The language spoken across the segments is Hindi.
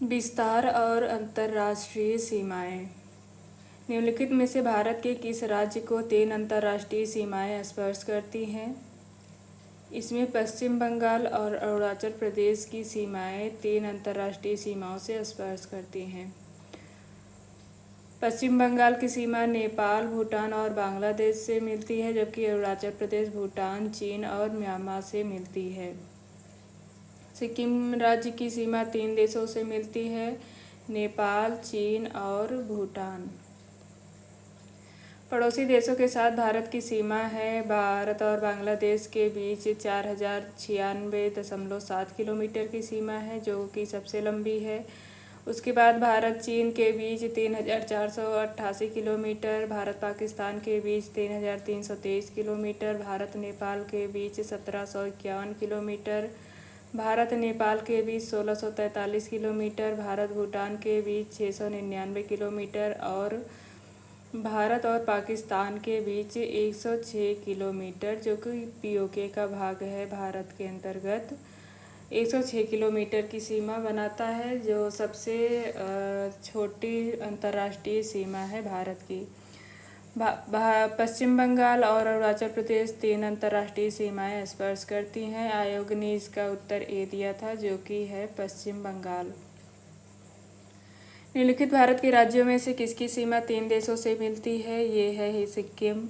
विस्तार और अंतर्राष्ट्रीय सीमाएं। निम्नलिखित में से भारत के किस राज्य को 3 अंतर्राष्ट्रीय सीमाएं स्पर्श करती हैं? इसमें पश्चिम बंगाल और अरुणाचल प्रदेश की सीमाएं 3 अंतर्राष्ट्रीय सीमाओं से स्पर्श करती हैं। पश्चिम बंगाल की सीमा नेपाल, भूटान और बांग्लादेश से मिलती है, जबकि अरुणाचल प्रदेश भूटान, चीन और म्यांमार से मिलती है। सिक्किम राज्य की सीमा 3 देशों से मिलती है, नेपाल, चीन और भूटान। पड़ोसी देशों के साथ भारत की सीमा है। भारत और बांग्लादेश के बीच 4096.7 किलोमीटर की सीमा है, जो कि सबसे लंबी है। उसके बाद भारत चीन के बीच 3488 किलोमीटर, भारत पाकिस्तान के बीच 3323 किलोमीटर, भारत नेपाल के बीच 1751 किलोमीटर, भारत नेपाल के बीच 1643 किलोमीटर, भारत भूटान के बीच 699 किलोमीटर और भारत और पाकिस्तान के बीच 106 किलोमीटर, जो कि पीओके का भाग है, भारत के अंतर्गत 106 किलोमीटर की सीमा बनाता है, जो सबसे छोटी अंतर्राष्ट्रीय सीमा है भारत की। पश्चिम बंगाल और अरुणाचल प्रदेश 3 अंतर्राष्ट्रीय सीमाएं स्पर्श करती हैं। आयोग ने इसका उत्तर ए दिया था, जो कि है पश्चिम बंगाल। निम्नलिखित भारत के राज्यों में से किसकी सीमा 3 देशों से मिलती है? ये है सिक्किम।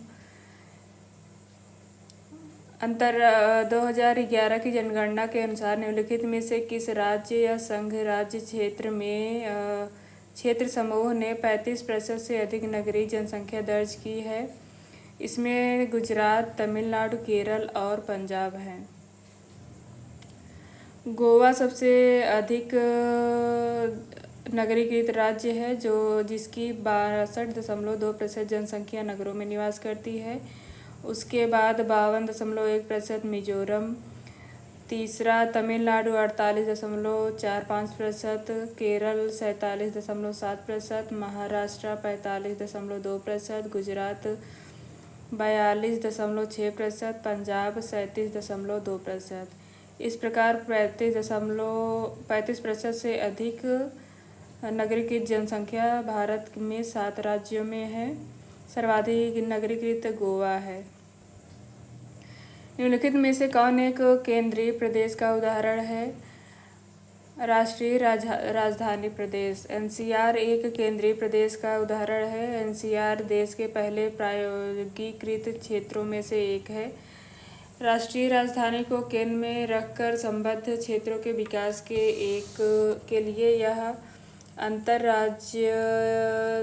2011 की जनगणना के अनुसार निम्नलिखित में से किस राज्य या संघ राज्य क्षेत्र समूह ने 35% से अधिक नगरीय जनसंख्या दर्ज की है? इसमें गुजरात, तमिलनाडु, केरल और पंजाब हैं। गोवा सबसे अधिक नगरीकृत राज्य है, जिसकी 62.2% जनसंख्या नगरों में निवास करती है। उसके बाद 52.1% मिजोरम, तीसरा तमिलनाडु 48.45%, केरल 47.7%, महाराष्ट्र 45.2%, गुजरात 42.6%, पंजाब 37.2%। इस प्रकार 35% से अधिक नगरीकृत जनसंख्या भारत में 7 राज्यों में है। सर्वाधिक नगरीकृत गोवा है। निम्नलिखित में से कौन एक केंद्रीय प्रदेश का उदाहरण है? राष्ट्रीय राजधानी प्रदेश। एनसीआर एक केंद्रीय प्रदेश का उदाहरण है। एनसीआर देश के पहले प्रायोगिकृत क्षेत्रों में से एक है। राष्ट्रीय राजधानी को केंद्र में रखकर संबद्ध क्षेत्रों के विकास के लिए यह अंतर्राज्य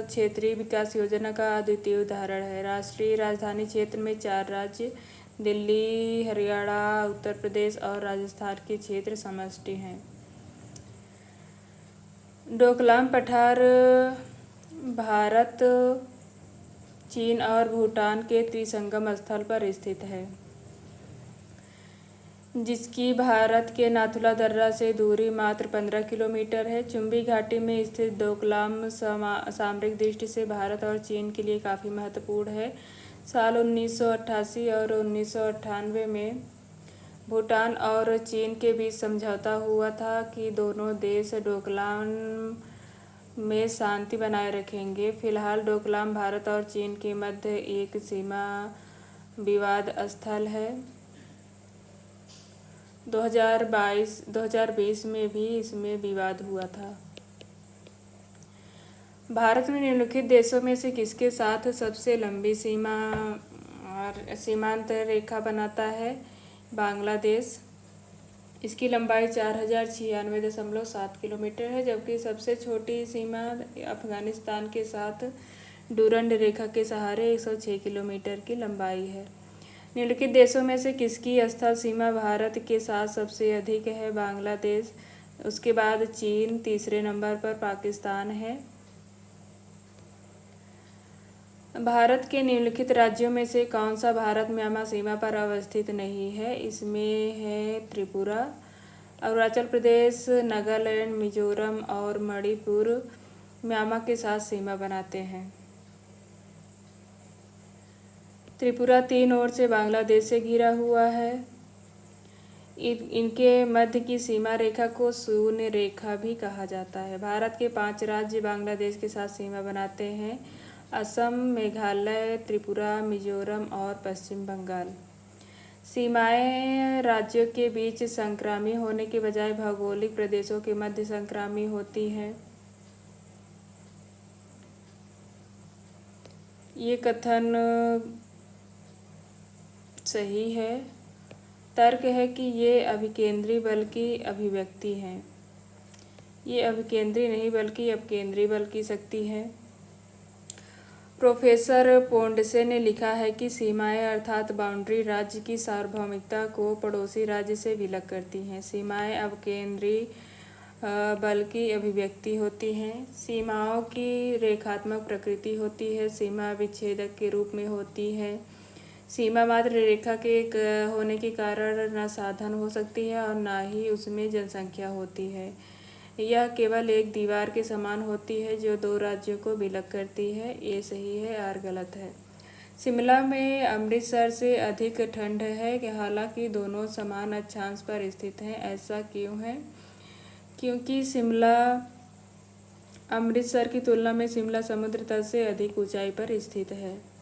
क्षेत्रीय विकास योजना का अद्वितीय उदाहरण है। राष्ट्रीय राजधानी क्षेत्र में 4 राज्य दिल्ली, हरियाणा, उत्तर प्रदेश और राजस्थान के क्षेत्र समष्टि हैं। डोकलाम पठार भारत, चीन और भूटान के त्रिसंगम स्थल पर स्थित है, जिसकी भारत के नाथुला दर्रा से दूरी मात्र 15 किलोमीटर है। चुंबी घाटी में स्थित डोकलाम सामरिक दृष्टि से भारत और चीन के लिए काफ़ी महत्वपूर्ण है। साल 1988 और 1998 में भूटान और चीन के बीच समझौता हुआ था कि दोनों देश डोकलाम में शांति बनाए रखेंगे। फिलहाल डोकलाम भारत और चीन के मध्य एक सीमा विवाद स्थल है। 2020 में भी इसमें विवाद हुआ था। भारत में निम्नलिखित देशों में से किसके साथ सबसे लंबी सीमांत रेखा बनाता है? बांग्लादेश। इसकी लंबाई 4096.7 किलोमीटर है, जबकि सबसे छोटी सीमा अफगानिस्तान के साथ डूरंड रेखा के सहारे 106 किलोमीटर की लंबाई है। निम्नलिखित देशों में से किसकी स्थल सीमा भारत के साथ सबसे अधिक है? बांग्लादेश। उसके बाद चीन, तीसरे नंबर पर पाकिस्तान है। भारत के निम्नलिखित राज्यों में से कौन सा भारत म्यांमार सीमा पर अवस्थित नहीं है? इसमें है त्रिपुरा, अरुणाचल प्रदेश, नागालैंड, मिजोरम और मणिपुर म्यांमार के साथ सीमा बनाते हैं। त्रिपुरा 3 ओर से बांग्लादेश से घिरा हुआ है। इनके मध्य की सीमा रेखा को शून्य रेखा भी कहा जाता है। भारत के 5 राज्य बांग्लादेश के साथ सीमा बनाते हैं: असम, मेघालय, त्रिपुरा, मिजोरम और पश्चिम बंगाल। सीमाएं राज्यों के बीच संक्रामी होने के बजाय भौगोलिक प्रदेशों के मध्य संक्रामी होती हैं। ये कथन सही है। तर्क है कि ये अभिकेंद्री बल की अभिव्यक्ति है। ये अभिकेंद्री नहीं बल्कि अपकेंद्री बल की शक्ति है। प्रोफेसर पोंडसे ने लिखा है कि सीमाएं अर्थात बाउंड्री राज्य की सार्वभौमिकता को पड़ोसी राज्य से विलग करती हैं। सीमाएं अपकेंद्री बल की अभिव्यक्ति होती हैं। सीमाओं की रेखात्मक प्रकृति होती है। सीमा विच्छेदक के रूप में होती है। सीमा मात्र रेखा के होने के कारण न साधन हो सकती है और न ही उसमें जनसंख्या होती है। यह केवल एक दीवार के समान होती है जो दो राज्यों को विलग करती है। ये सही है और गलत है। शिमला में अमृतसर से अधिक ठंड है कि हालांकि दोनों समान अक्षांश पर स्थित हैं। ऐसा क्यों है? क्योंकि शिमला अमृतसर की तुलना में शिमला समुद्र तल से अधिक ऊंचाई पर स्थित है।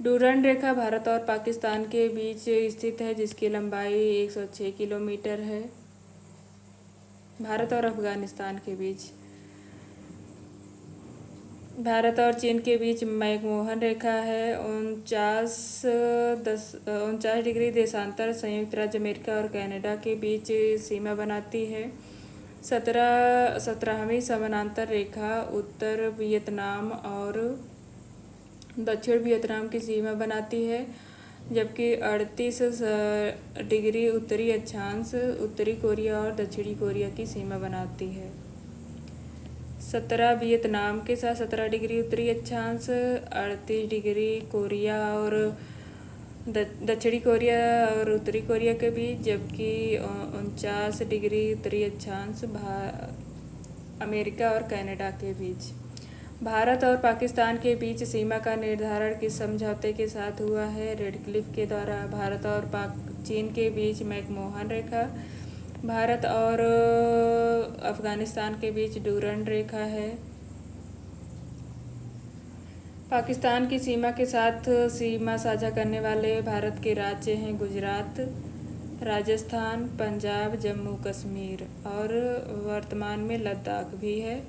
डूरंड रेखा भारत और पाकिस्तान के बीच स्थित है जिसकी लंबाई 106 किलोमीटर है। भारत और अफगानिस्तान के बीच। भारत और चीन के बीच मैकमोहन रेखा है। 49 डिग्री देशांतर संयुक्त राज्य अमेरिका और कनाडा के बीच सीमा बनाती है। 17वीं समानांतर रेखा उत्तर वियतनाम और दक्षिण वियतनाम की सीमा बनाती है, जबकि 38 डिग्री उत्तरी अक्षांश उत्तरी कोरिया और दक्षिणी कोरिया की सीमा बनाती है। 17 वियतनाम के साथ 17 डिग्री उत्तरी अक्षांश, 38 डिग्री कोरिया और दक्षिणी कोरिया और उत्तरी कोरिया के बीच, जबकि 49 डिग्री उत्तरी अक्षांश अमेरिका और कनाडा के बीच। भारत और पाकिस्तान के बीच सीमा का निर्धारण किस समझौते के साथ हुआ है? रेडक्लिफ के द्वारा। भारत और चीन के बीच मैकमोहन रेखा। भारत और अफगानिस्तान के बीच डूरंड रेखा है। पाकिस्तान की सीमा के साथ सीमा साझा करने वाले भारत के राज्य हैं गुजरात, राजस्थान, पंजाब, जम्मू कश्मीर और वर्तमान में लद्दाख भी है।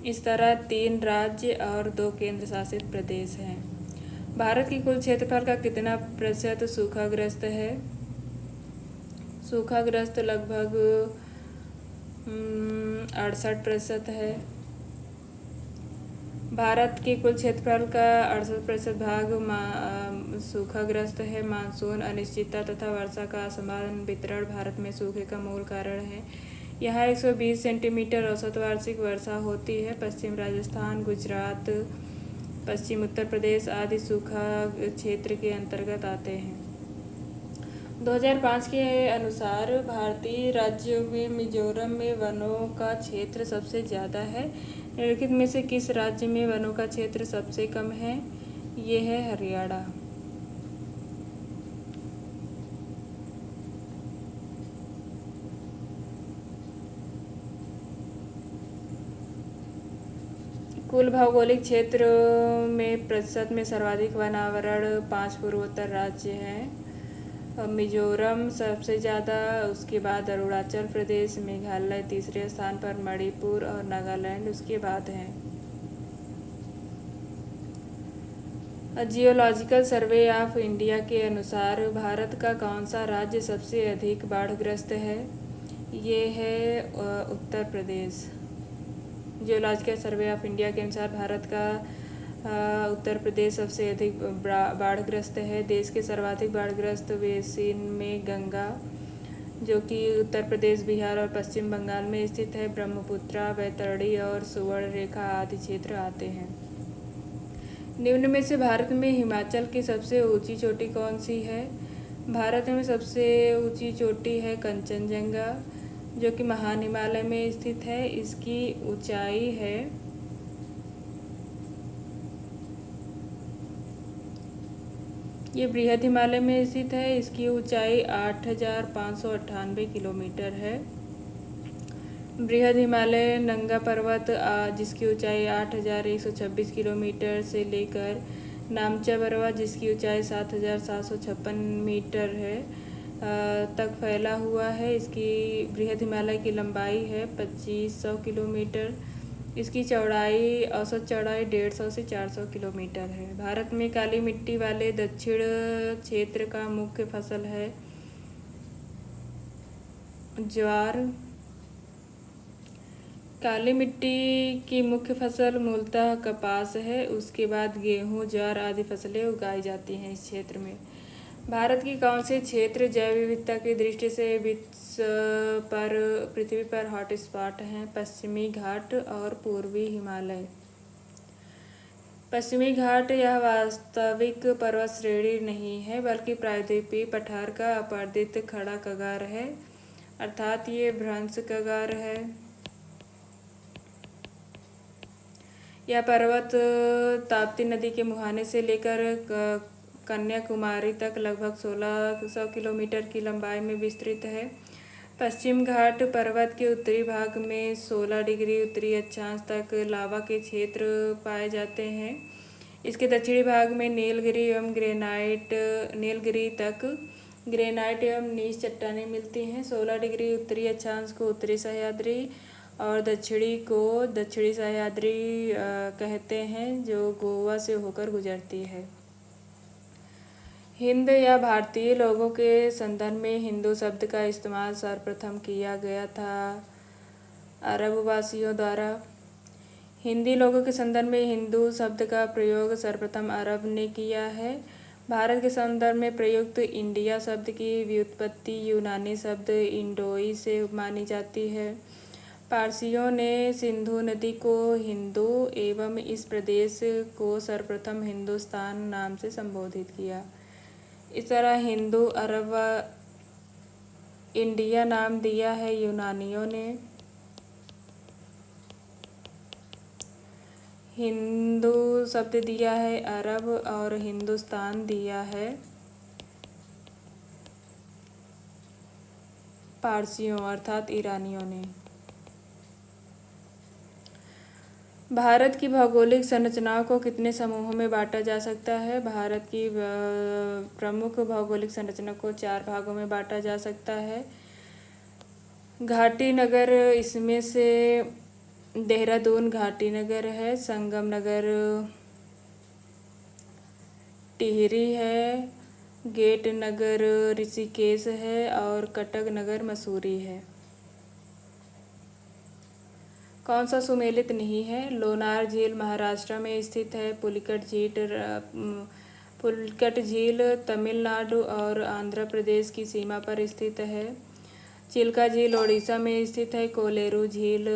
इस तरह 3 राज्य और 2 केंद्र शासित प्रदेश हैं। भारत की कुल क्षेत्रफल का कितना प्रतिशत सूखाग्रस्त है? सूखाग्रस्त लगभग 68% है। भारत के कुल क्षेत्रफल का 68% भाग सूखाग्रस्त है। मानसून अनिश्चितता तथा वर्षा का असमान वितरण भारत में सूखे का मूल कारण है। यहाँ 120 सेंटीमीटर औसत वार्षिक वर्षा होती है। पश्चिम राजस्थान, गुजरात, पश्चिम उत्तर प्रदेश आदि सूखा क्षेत्र के अंतर्गत आते हैं। 2005 के अनुसार भारतीय राज्यों में मिजोरम में वनों का क्षेत्र सबसे ज़्यादा है। निम्नलिखित में से किस राज्य में वनों का क्षेत्र सबसे कम है? ये है हरियाणा। कुल भौगोलिक क्षेत्र में प्रतिशत में सर्वाधिक वन आवरण 5 पूर्वोत्तर राज्य हैं। मिजोरम सबसे ज़्यादा, उसके बाद अरुणाचल प्रदेश, मेघालय तीसरे स्थान पर, मणिपुर और नागालैंड उसके बाद हैं। जियोलॉजिकल सर्वे ऑफ इंडिया के अनुसार भारत का कौन सा राज्य सबसे अधिक बाढ़ग्रस्त है? ये है Uttar Pradesh. Geological survey of India के अनुसार भारत का उत्तर प्रदेश सबसे अधिक बाढ़ग्रस्त है। देश के सर्वाधिक बाढ़ग्रस्त बेसिन में गंगा, जो कि उत्तर प्रदेश, बिहार और पश्चिम बंगाल में स्थित है, ब्रह्मपुत्रा, वैतरणी और सुवर्ण रेखा आदि क्षेत्र आते हैं। निम्न में से भारत में हिमाचल की सबसे ऊंची चोटी कौन सी है? भारत में सबसे ऊंची चोटी है कंचनजंगा, जो कि महान हिमालय में स्थित है। इसकी ऊंचाई है 1,800 ये बृहद हिमालय में स्थित है। इसकी ऊंचाई 8,598 किलोमीटर है। बृहद हिमालय नंगा पर्वत जिसकी ऊंचाई 8,126 किलोमीटर से लेकर नामचा पर्वत जिसकी ऊंचाई 7,756 मीटर है तक फैला हुआ है। इसकी बृहद हिमालय की लंबाई है 2,500 किलोमीटर। इसकी चौड़ाई औसत चौड़ाई 150 से 400 किलोमीटर है। भारत में काली मिट्टी वाले दक्षिण क्षेत्र का मुख्य फसल है ज्वार। काली मिट्टी की मुख्य फसल मूलतः कपास है। उसके बाद गेहूं, ज्वार आदि फसलें उगाई जाती हैं इस क्षेत्र में। भारत की कौन से क्षेत्र जैव विविधता की दृष्टि से पृथ्वी पर हॉट स्पॉट हैं? पश्चिमी घाट और पूर्वी हिमालय। पश्चिमी घाट यह वास्तविक पर्वत श्रेणी नहीं है बल्कि प्रायद्वीपीय पठार का अपर्दित खड़ा कगार है, अर्थात ये भ्रंश कगार है। यह पर्वत ताप्ती नदी के मुहाने से लेकर कन्याकुमारी तक लगभग 1600 किलोमीटर की लंबाई में विस्तृत है। पश्चिम घाट पर्वत के उत्तरी भाग में 16 डिग्री उत्तरी अक्षांश तक लावा के क्षेत्र पाए जाते हैं। इसके दक्षिणी भाग में नीलगिरी तक ग्रेनाइट एवं नीच चट्टानें मिलती हैं। 16 डिग्री उत्तरी अक्षांश को उत्तरी सह्याद्री और दक्षिणी को दक्षिणी सह्याद्री कहते हैं, जो गोवा से होकर गुजरती है। हिंद या भारतीय लोगों के संदर्भ में हिंदू शब्द का इस्तेमाल सर्वप्रथम किया गया था अरबवासियों द्वारा। हिंदी लोगों के संदर्भ में हिंदू शब्द का प्रयोग सर्वप्रथम अरब ने किया है। भारत के संदर्भ में प्रयुक्त इंडिया शब्द की व्युत्पत्ति यूनानी शब्द इंडोई से मानी जाती है। पारसियों ने सिंधु नदी को हिंदू एवं इस प्रदेश को सर्वप्रथम हिंदुस्तान नाम से संबोधित किया। इस तरह हिंदू अरब इंडिया नाम दिया है यूनानियों ने। हिंदू शब्द दिया है अरब और हिंदुस्तान दिया है पारसियों अर्थात ईरानियों ने। भारत की भौगोलिक संरचनाओं को कितने समूहों में बांटा जा सकता है? भारत की प्रमुख भौगोलिक संरचना को 4 भागों में बांटा जा सकता है। घाटी नगर, इसमें से देहरादून घाटी नगर है, संगम नगर टिहरी है, गेट नगर ऋषिकेश है और कटक नगर मसूरी है। कौन सा सुमेलित नहीं है? लोनार झील महाराष्ट्र में स्थित है। पुलिकट झील तमिलनाडु और आंध्र प्रदेश की सीमा पर स्थित है। चिल्का झील ओडिशा में स्थित है। कोलेरू झील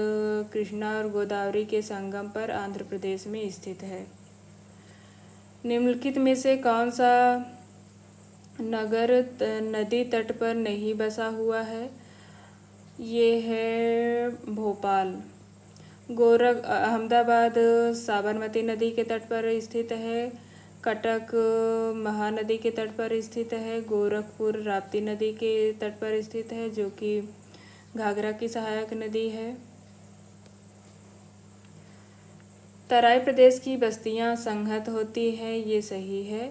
कृष्णा और गोदावरी के संगम पर आंध्र प्रदेश में स्थित है। निम्नलिखित में से कौन सा नगर नदी तट पर नहीं बसा हुआ है? ये है भोपाल। अहमदाबाद साबरमती नदी के तट पर स्थित है। कटक महानदी के तट पर स्थित है। गोरखपुर राप्ती नदी के तट पर स्थित है, जो कि घाघरा की सहायक नदी है। तराई प्रदेश की बस्तियां संहत होती हैं, ये सही है।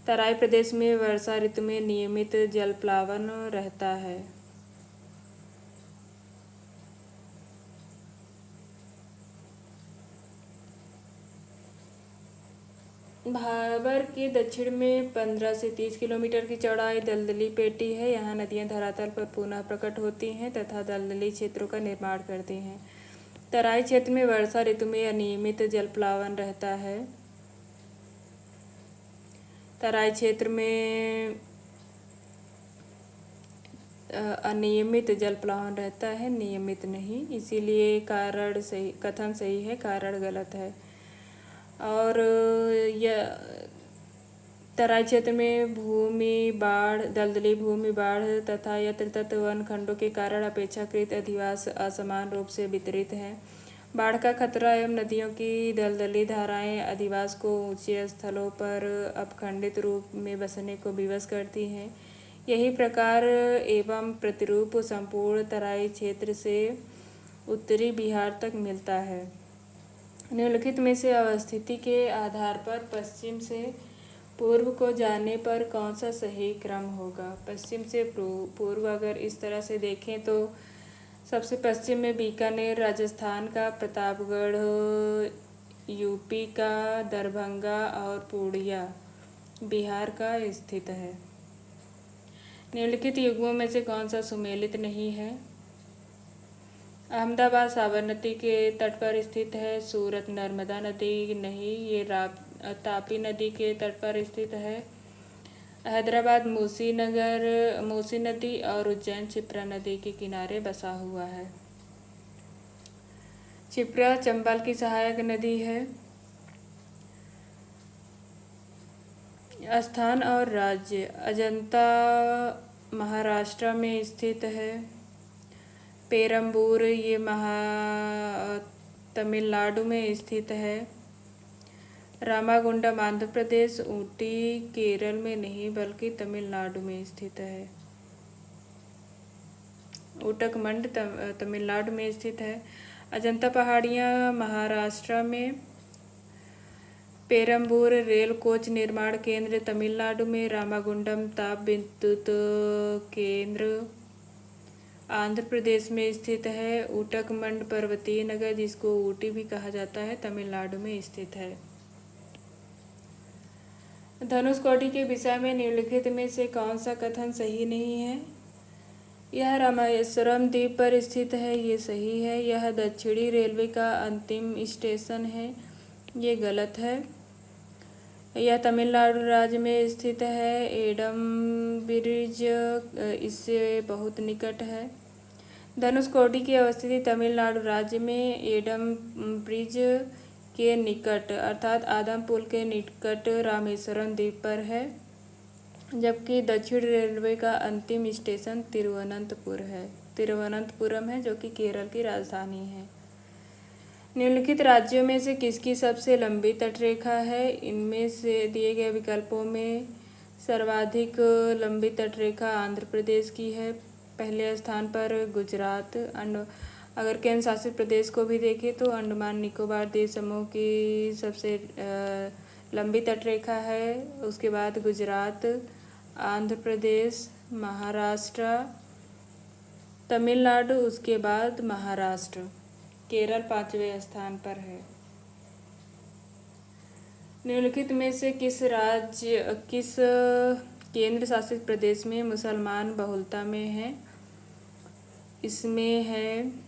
तराई प्रदेश में वर्षा ऋतु में नियमित जलप्लावन रहता है। भाबर के दक्षिण में 15 से 30 किलोमीटर की चौड़ाई दलदली पेटी है। यहाँ नदियाँ धरातल पर पुनः प्रकट होती हैं तथा दलदली क्षेत्रों का निर्माण करती हैं। तराई क्षेत्र में वर्षा ऋतु में अनियमित जलप्लावन रहता है। तराई क्षेत्र में अनियमित जलप्लावन रहता है, नियमित नहीं, इसीलिए कारण सही, कथन सही है, कारण गलत है। और यह तराई क्षेत्र में भूमि बाढ़, दलदली भूमि बाढ़ तथा यत्र तत्र वन खंडों के कारण अपेक्षाकृत अधिवास असमान रूप से वितरित हैं। बाढ़ का खतरा एवं नदियों की दलदली धाराएं अधिवास को ऊंचे स्थलों पर अपखंडित रूप में बसने को विवश करती हैं। यही प्रकार एवं प्रतिरूप संपूर्ण तराई क्षेत्र से उत्तरी बिहार तक मिलता है। निम्नलिखित में से अवस्थिति के आधार पर पश्चिम से पूर्व को जाने पर कौन सा सही क्रम होगा। पश्चिम से पूर्व अगर इस तरह से देखें तो सबसे पश्चिम में बीकानेर राजस्थान का, प्रतापगढ़ यूपी का, दरभंगा और पूर्णिया बिहार का स्थित है। निम्नलिखित युग्मों में से कौन सा सुमेलित नहीं है। अहमदाबाद साबरमती के तट पर स्थित है। सूरत नर्मदा नदी नहीं, ये तापी नदी के तट पर स्थित है। हैदराबाद मूसी नदी और उज्जैन क्षिप्रा नदी के किनारे बसा हुआ है। क्षिप्रा चंबल की सहायक नदी है। स्थान और राज्य, अजंता महाराष्ट्र में स्थित है। पेरम्बूर ये तमिलनाडु में स्थित है। रामागुंडम आंध्र प्रदेश, ऊटी केरल में नहीं बल्कि तमिलनाडु में स्थित है। ऊटकमंड तमिलनाडु में स्थित है। अजंता पहाड़ियाँ महाराष्ट्र में। पेरम्बूर रेल कोच निर्माण केंद्र तमिलनाडु में। रामागुंडम ताप विद्युत केंद्र आंध्र प्रदेश में स्थित है। ऊटकमंड पर्वतीय नगर जिसको ऊटी भी कहा जाता है तमिलनाडु में स्थित है। धनुषकोटि के विषय में निम्नलिखित में से कौन सा कथन सही नहीं है। यह रामेश्वरम द्वीप पर स्थित है, ये सही है। यह दक्षिणी रेलवे का अंतिम स्टेशन है, ये गलत है। यह तमिलनाडु राज्य में स्थित है। एडम ब्रिज इससे बहुत निकट है। धनुषकोटि की अवस्थिति तमिलनाडु राज्य में एडम ब्रिज के निकट अर्थात आदम पुल के निकट रामेश्वरम द्वीप पर है, जबकि दक्षिण रेलवे का अंतिम स्टेशन तिरुवनंतपुरम है जो कि केरल की राजधानी है। निम्नलिखित राज्यों में से किसकी सबसे लंबी तटरेखा है। इनमें से दिए गए विकल्पों में सर्वाधिक लंबी तटरेखा आंध्र प्रदेश की है। पहले स्थान पर गुजरात। अगर केंद्र शासित प्रदेश को भी देखें तो अंडमान निकोबार द्वीप समूह की सबसे लंबी तटरेखा है। उसके बाद गुजरात, आंध्र प्रदेश, महाराष्ट्र, तमिलनाडु, उसके बाद महाराष्ट्र। केरल 5वें स्थान पर है। निम्नलिखित में से किस केंद्र शासित प्रदेश में मुसलमान बहुलता में है। इसमें है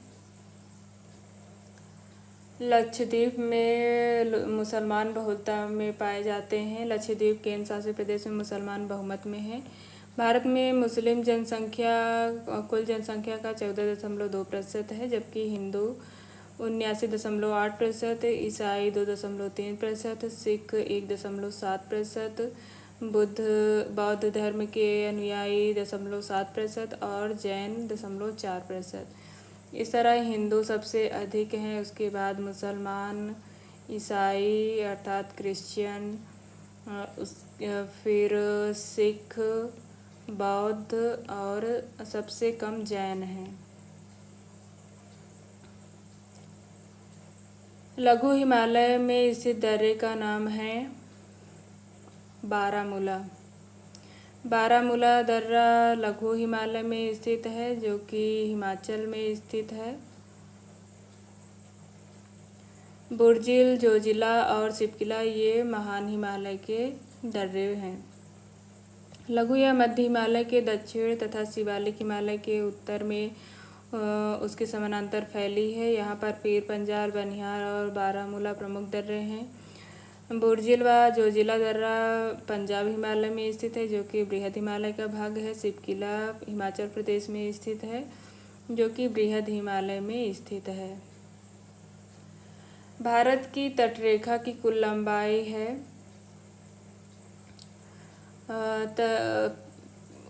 लक्षद्वीप में मुसलमान बहुलता में पाए जाते हैं। लक्षद्वीप केंद्र शासित प्रदेश में मुसलमान बहुमत में है। भारत में मुस्लिम जनसंख्या कुल जनसंख्या का 14.2% है, जबकि हिंदू 79.8%, ईसाई 2.3%, सिख 1.7%, बौद्ध धर्म के अनुयायी 0.7% और जैन 0.4%। इस तरह हिंदू सबसे अधिक हैं, उसके बाद मुसलमान, ईसाई अर्थात क्रिश्चियन, फिर सिख, बौद्ध और सबसे कम जैन हैं। लघु हिमालय में स्थित दर्रे का नाम है बारामूला। बारामूला दर्रा लघु हिमालय में स्थित है जो कि हिमाचल में स्थित है। बुर्जिल, जोजिला और सिपकिला ये महान हिमालय के दर्रे हैं। लघु या मध्य हिमालय के दक्षिण तथा शिवालिक हिमालय के उत्तर में उसके समानांतर फैली है। यहाँ पर पीर पंजाल, बनिहाल और बारामूला प्रमुख दर्रे हैं। बुर्जिल व जोजिला दर्रा पंजाब हिमालय में स्थित है जो कि बृहद हिमालय का भाग है। सिपकिला हिमाचल प्रदेश में स्थित है जो कि बृहद हिमालय में स्थित है। भारत की तटरेखा की कुल लंबाई है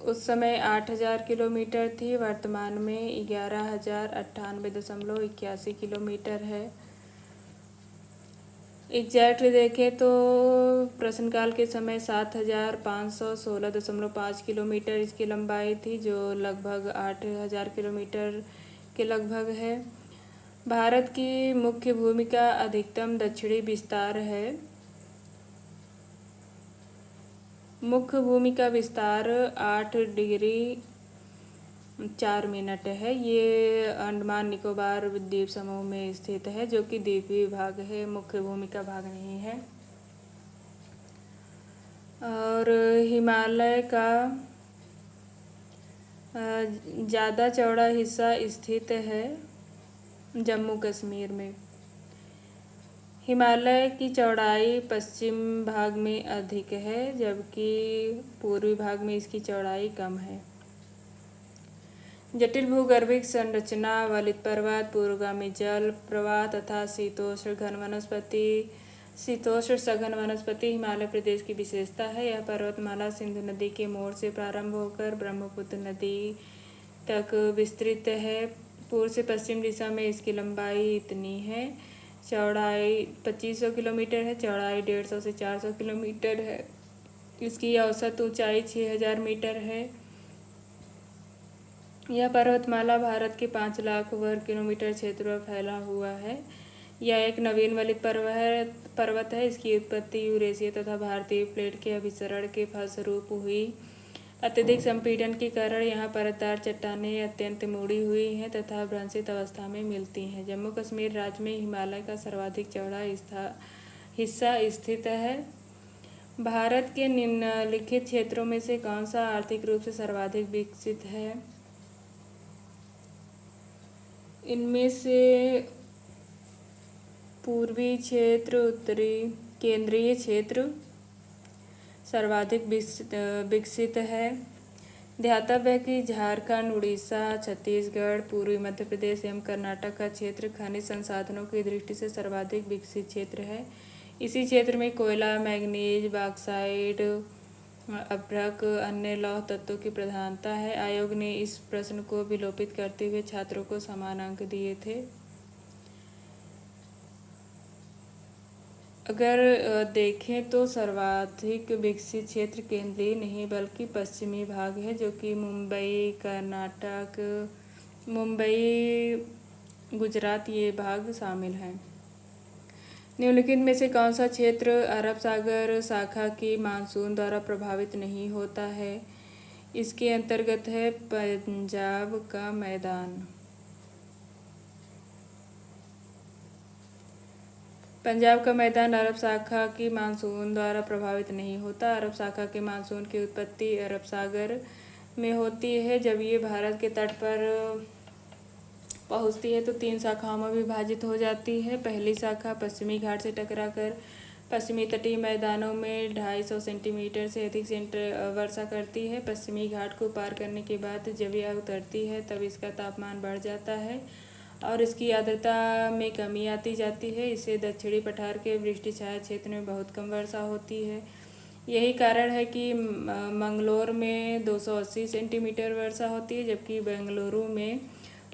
उस समय 8,000 किलोमीटर थी, वर्तमान में 11,098.81 किलोमीटर है। एग्जैक्ट देखें तो प्रश्नकाल के समय 7,516.5 किलोमीटर इसकी लंबाई थी, जो लगभग 8,000 किलोमीटर के लगभग है। भारत की मुख्य भूमि का अधिकतम दक्षिणी विस्तार है। मुख्य भूमि का विस्तार 8 डिग्री 4 मिनट है। ये अंडमान निकोबार द्वीप समूह में स्थित है, जो कि द्वीपीय भाग है, मुख्य भूमि का भाग नहीं है। और हिमालय का ज़्यादा चौड़ा हिस्सा स्थित है जम्मू कश्मीर में। हिमालय की चौड़ाई पश्चिम भाग में अधिक है, जबकि पूर्वी भाग में इसकी चौड़ाई कम है। जटिल भूगर्भिक संरचना, वलित पर्वत, पूर्वगामी जल प्रवाह तथा शीतोष्ण सघन वनस्पति हिमालय प्रदेश की विशेषता है। यह पर्वतमाला सिंधु नदी के मोड़ से प्रारंभ होकर ब्रह्मपुत्र नदी तक विस्तृत है। पूर्व से पश्चिम दिशा में इसकी लंबाई इतनी है। चौड़ाई 2500 किलोमीटर है, चौड़ाई 150 से 400 किलोमीटर है। इसकी औसत ऊंचाई 6,000 मीटर है। यह पर्वतमाला भारत के 5 लाख वर्ग किलोमीटर क्षेत्र में फैला हुआ है। यह एक नवीन वलित पर्वत है। इसकी उत्पत्ति यूरेशिया तथा भारतीय प्लेट के अभिसरण के फलस्वरूप हुई। अत्यधिक संपीड़न के कारण यहाँ परतदार चट्टानें अत्यंत मुड़ी हुई हैं तथा भ्रंशित अवस्था में मिलती हैं। जम्मू कश्मीर राज्य में हिमालय का सर्वाधिक चौड़ा हिस्सा स्थित है। भारत के निम्नलिखित क्षेत्रों में से कौन सा आर्थिक रूप से सर्वाधिक विकसित है? इनमें से पूर्वी क्षेत्र, उत्तरी केंद्रीय क्षेत्र सर्वाधिक विकसित है। ध्यातव्य है कि झारखंड, उड़ीसा, छत्तीसगढ़, पूर्वी मध्य प्रदेश एवं कर्नाटक का क्षेत्र खनिज संसाधनों की दृष्टि से सर्वाधिक विकसित क्षेत्र है। इसी क्षेत्र में कोयला, मैंगनीज, बॉक्साइट, अभ्रक, अन्य लौह तत्वों की प्रधानता है। आयोग ने इस प्रश्न को विलोपित करते हुए छात्रों को समान अंक दिए थे। अगर देखें तो सर्वाधिक विकसित क्षेत्र केंद्रीय नहीं बल्कि पश्चिमी भाग है, जो कि मुंबई, कर्नाटक, गुजरात ये भाग शामिल हैं। निम्नलिखित में से कौन सा क्षेत्र अरब सागर शाखा की मानसून द्वारा प्रभावित नहीं होता है? इसके अंतर्गत है पंजाब का मैदान। पंजाब का मैदान अरब शाखा की मानसून द्वारा प्रभावित नहीं होता। अरब शाखा के मानसून की उत्पत्ति अरब सागर में होती है। जब ये भारत के तट पर पहुंचती है तो 3 शाखाओं में विभाजित हो जाती है। पहली शाखा पश्चिमी घाट से टकराकर पश्चिमी तटीय मैदानों में 250 सेंटीमीटर से अधिक वर्षा करती है। पश्चिमी घाट को पार करने के बाद जब यह उतरती है तब इसका तापमान बढ़ जाता है और इसकी आर्द्रता में कमी आती जाती है। इससे दक्षिणी पठार के वृष्टि छाया क्षेत्र में बहुत कम वर्षा होती है। यही कारण है कि मंगलोर में 280 सेंटीमीटर वर्षा होती है, जबकि बेंगलुरु में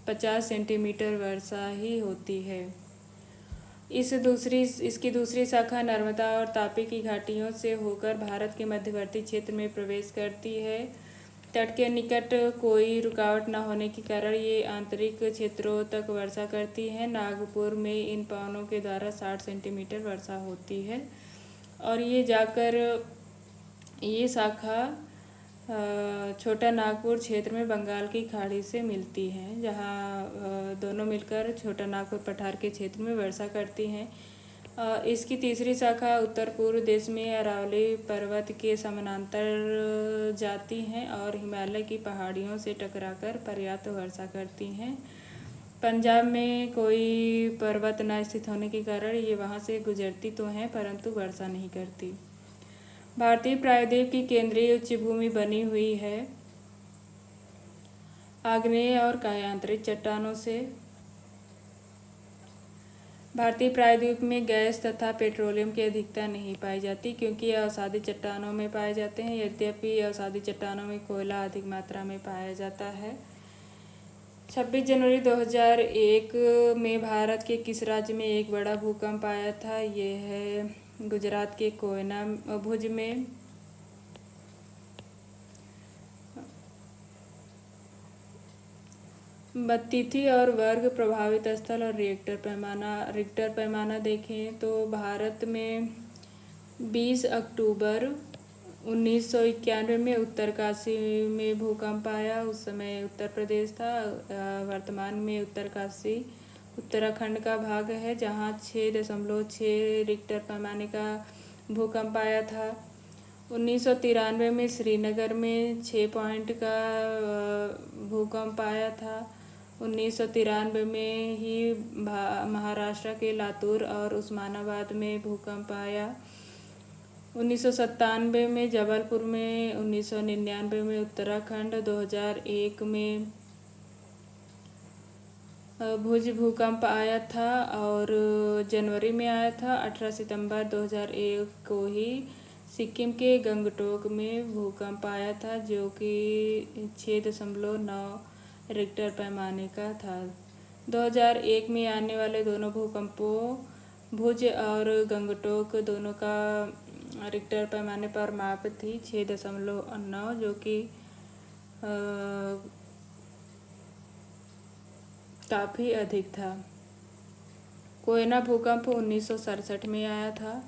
50 सेंटीमीटर वर्षा ही होती है। इसकी दूसरी शाखा नर्मदा और तापी की घाटियों से होकर भारत के मध्यवर्ती क्षेत्र में प्रवेश करती है। तट के निकट कोई रुकावट न होने के कारण ये आंतरिक क्षेत्रों तक वर्षा करती है। नागपुर में इन पवनों के द्वारा 60 सेंटीमीटर वर्षा होती है और ये शाखा छोटा नागपुर क्षेत्र में बंगाल की खाड़ी से मिलती हैं, जहां दोनों मिलकर छोटा नागपुर पठार के क्षेत्र में वर्षा करती हैं। इसकी तीसरी शाखा उत्तर पूर्व देश में अरावली पर्वत के समानांतर जाती हैं और हिमालय की पहाड़ियों से टकराकर पर्याप्त वर्षा करती हैं। पंजाब में कोई पर्वत न स्थित होने के कारण ये वहाँ से गुजरती तो हैं परंतु वर्षा नहीं करती। भारतीय प्रायद्वीप की केंद्रीय उच्च भूमि बनी हुई है आग्नेय और कायांतरित चट्टानों से। भारतीय प्रायद्वीप में गैस तथा पेट्रोलियम की अधिकता नहीं पाई जाती क्योंकि ये अवसादी चट्टानों में पाए जाते हैं। यद्यपि अवसादी चट्टानों में कोयला अधिक मात्रा में पाया जाता है। 26 जनवरी 2001 में भारत के किस राज्य में एक बड़ा भूकंप आया था? ये है गुजरात के कोयना भुज में। तिथि और वर्ग प्रभावित स्थल और रिक्टर पैमाना देखें तो भारत में 20 अक्टूबर 1991 में उत्तरकाशी में भूकंप आया। उस समय उत्तर प्रदेश था। वर्तमान में उत्तरकाशी उत्तराखंड का भाग है, जहां 6.6 रिक्टर पैमाने का भूकंप आया था। 1993 में श्रीनगर में 6 पॉइंट का भूकंप आया था। 1993 में ही महाराष्ट्र के लातूर और उस्मानाबाद में भूकंप आया। 1997 में जबलपुर में, 1999 में उत्तराखंड, 2001 में भुज भूकंप आया था और जनवरी में आया था। 18 सितंबर 2001 को ही सिक्किम के गंगटोक में भूकंप आया था, जो कि 6.9 रिक्टर पैमाने का था। 2001 में आने वाले दोनों भूकंपों भुज और गंगटोक दोनों का रिक्टर पैमाने पर माप थी 6.9, जो कि काफ़ी अधिक था। कोयना भूकंप 1967 में आया था।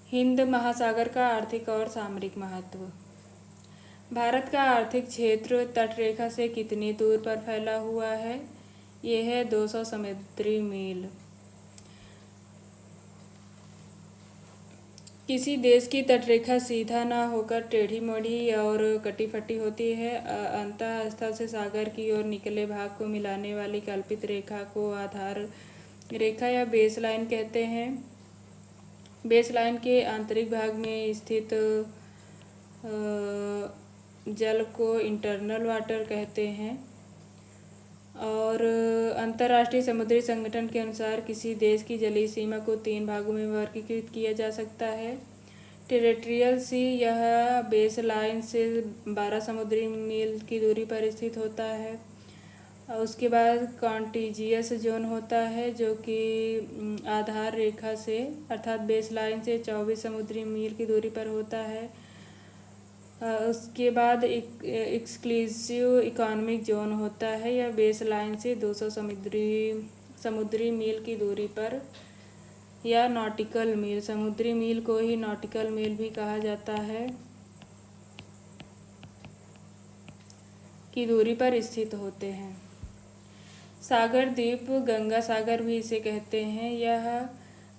हिंद महासागर का आर्थिक और सामरिक महत्व। भारत का आर्थिक क्षेत्र तटरेखा से कितनी दूर पर फैला हुआ है? यह है 200 समुद्री मील। किसी देश की तटरेखा सीधा न होकर टेढ़ी मेढ़ी और कटी फटी होती है। अंतः स्थल से सागर की ओर निकले भाग को मिलाने वाली कल्पित रेखा को आधार रेखा या बेसलाइन कहते हैं। बेसलाइन के आंतरिक भाग में स्थित जल को इंटरनल वाटर कहते हैं। और अंतर्राष्ट्रीय समुद्री संगठन के अनुसार किसी देश की जलीय सीमा को 3 भागों में वर्गीकृत किया जा सकता है। टेरिटोरियल सी, यह बेस लाइन से 12 समुद्री मील की दूरी पर स्थित होता है। उसके बाद कॉन्टिजियस जोन होता है, जो कि आधार रेखा से अर्थात बेस लाइन से 24 समुद्री मील की दूरी पर होता है। उसके बाद एक्सक्लूसिव इकोनॉमिक जोन होता है। यह बेस लाइन से 200 समुद्री मील की दूरी पर या नॉटिकल मील, समुद्री मील को ही नॉटिकल मील भी कहा जाता है, की दूरी पर स्थित होते हैं। सागर द्वीप, गंगा सागर भी इसे कहते हैं। यह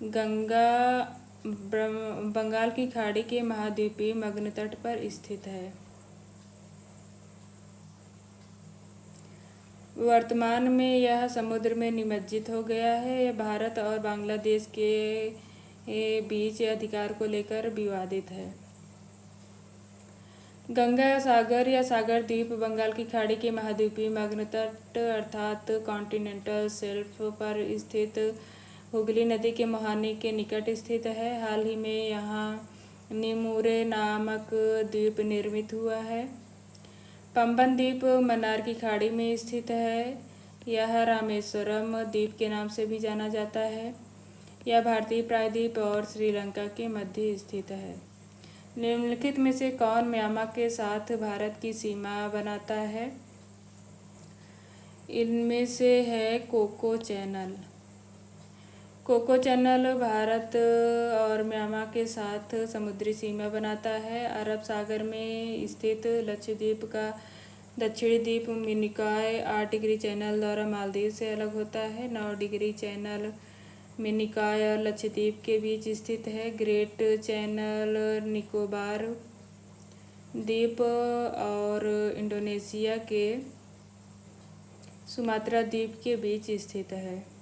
गंगा बंगाल की खाड़ी के महाद्वीपीय मग्न तट पर स्थित है। वर्तमान में यह समुद्र में निमज्जित हो गया है। यह भारत और बांग्लादेश के बीच अधिकार को लेकर विवादित है। गंगा सागर या सागर द्वीप बंगाल की खाड़ी के महाद्वीपीय मग्न तट अर्थात कॉन्टिनेंटल शेल्फ पर स्थित हुगली नदी के मुहाने के निकट स्थित है। हाल ही में यहाँ निमुरे नामक द्वीप निर्मित हुआ है। पंबन द्वीप मन्नार की खाड़ी में स्थित है। यह रामेश्वरम द्वीप के नाम से भी जाना जाता है। यह भारतीय प्रायद्वीप और श्रीलंका के मध्य स्थित है। निम्नलिखित में से कौन म्यांमार के साथ भारत की सीमा बनाता है? इनमें से है Coco channel. Coco channel Bharat और म्यांमार के साथ समुद्री सीमा बनाता है। अरब सागर में स्थित लक्षद्वीप का दक्षिणी द्वीप मिनिकॉय 8 डिग्री चैनल द्वारा मालदीव से अलग होता है। 9 डिग्री चैनल मिनिकॉय और लक्षद्वीप के बीच स्थित है। ग्रेट चैनल निकोबार द्वीप और इंडोनेशिया के सुमात्रा द्वीप के बीच स्थित है।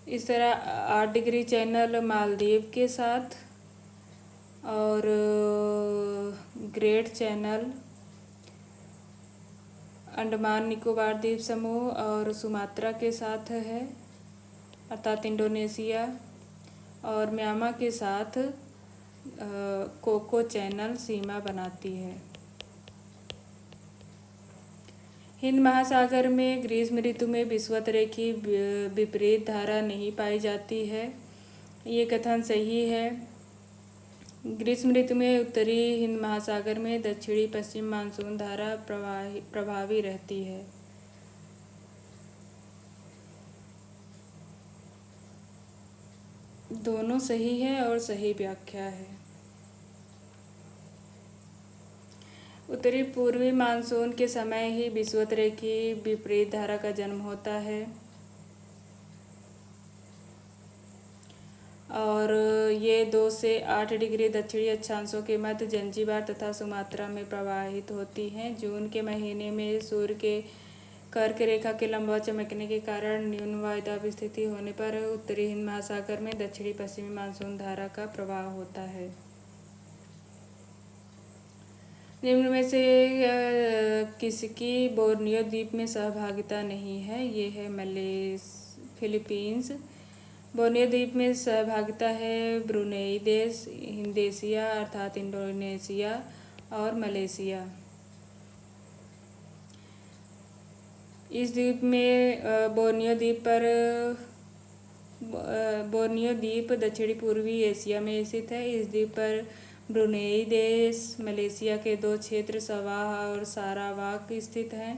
इस तरह 8 डिग्री चैनल मालदीव के साथ और ग्रेट चैनल, अंडमान निकोबार द्वीप समूह और सुमात्रा के साथ है अर्थात इंडोनेशिया, और म्यांमार के साथ कोको चैनल सीमा बनाती है। हिंद महासागर में ग्रीष्म ऋतु में विषुवत-रेखीय विपरीत धारा नहीं पाई जाती है। ये कथन सही है। ग्रीष्म ऋतु में उत्तरी हिंद महासागर में दक्षिणी पश्चिम मानसून धारा प्रभावी रहती है। दोनों सही है और सही व्याख्या है। उत्तरी पूर्वी मानसून के समय ही विषुवत-रेखीय विपरीत धारा का जन्म होता है और ये 2 से 8 डिग्री दक्षिणी अक्षांशों के मध्य जंजीबार तथा सुमात्रा में प्रवाहित होती हैं। जून के महीने में सूर्य के कर्क रेखा के लंबवत चमकने के कारण न्यून वायुदाब स्थिति होने पर उत्तरी हिंद महासागर में दक्षिणी पश्चिमी मानसून धारा का प्रवाह होता है। निम्न में से किसकी बोर्नियो द्वीप में सहभागिता नहीं है? ये है फिलीपींस। बोर्नियो द्वीप में सहभागिता है ब्रुनेई देश, हिंदेशिया अर्थात इंडोनेशिया और मलेशिया। इस द्वीप में बोर्नियो द्वीप दक्षिणी पूर्वी एशिया में स्थित है। इस द्वीप पर ब्रुनेई देश, मलेशिया के 2 क्षेत्र सवाह और सारावाक स्थित हैं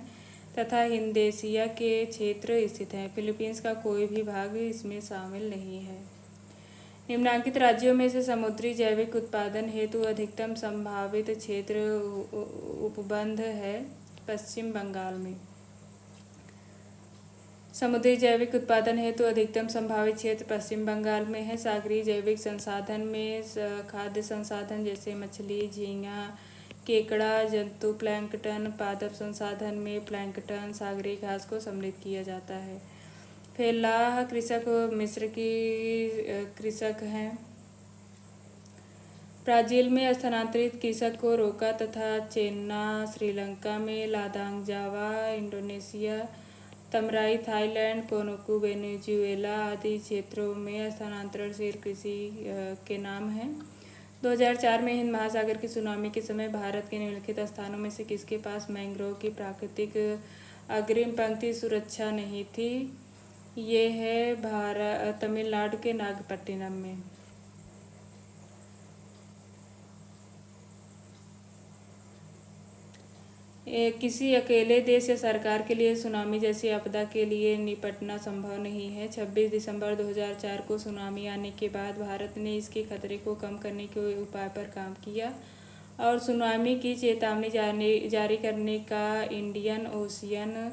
तथा हिंदेशिया के क्षेत्र स्थित हैं। फिलीपींस का कोई भी भाग इसमें शामिल नहीं है। निम्नांकित राज्यों में से समुद्री जैविक उत्पादन हेतु अधिकतम संभावित क्षेत्र उपबंध है पश्चिम बंगाल में। समुद्री जैविक उत्पादन हेतु अधिकतम संभावित क्षेत्र पश्चिम बंगाल में है। सागरीय जैविक संसाधन में खाद्य संसाधन जैसे मछली, झींगा, केकड़ा, जंतु प्लैंकटन, पादप संसाधन में प्लैंकटन, सागरीय घास को सम्मिलित किया जाता है। फेल्लाह कृषक मिस्र की कृषक हैं। ब्राज़ील में स्थानांतरित कृषक को रोका तथा चेन्ना, श्रीलंका में लादांग जावा, इंडोनेशिया, तमराई थाईलैंड, कोनोकू वेनेजुएला आदि क्षेत्रों में स्थानांतरणशील कृषि के नाम हैं। 2004 में हिंद महासागर की सुनामी के समय भारत के निम्नलिखित स्थानों में से किसके पास मैंग्रोव की प्राकृतिक अग्रिम पंक्ति सुरक्षा नहीं थी? ये है तमिलनाडु के नागपट्टिनम में। किसी अकेले देश या सरकार के लिए सुनामी जैसी आपदा के लिए निपटना संभव नहीं है। 26 दिसंबर 2004 को सुनामी आने के बाद भारत ने इसके खतरे को कम करने के उपाय पर काम किया और सुनामी की चेतावनी जारी करने का Indian ocean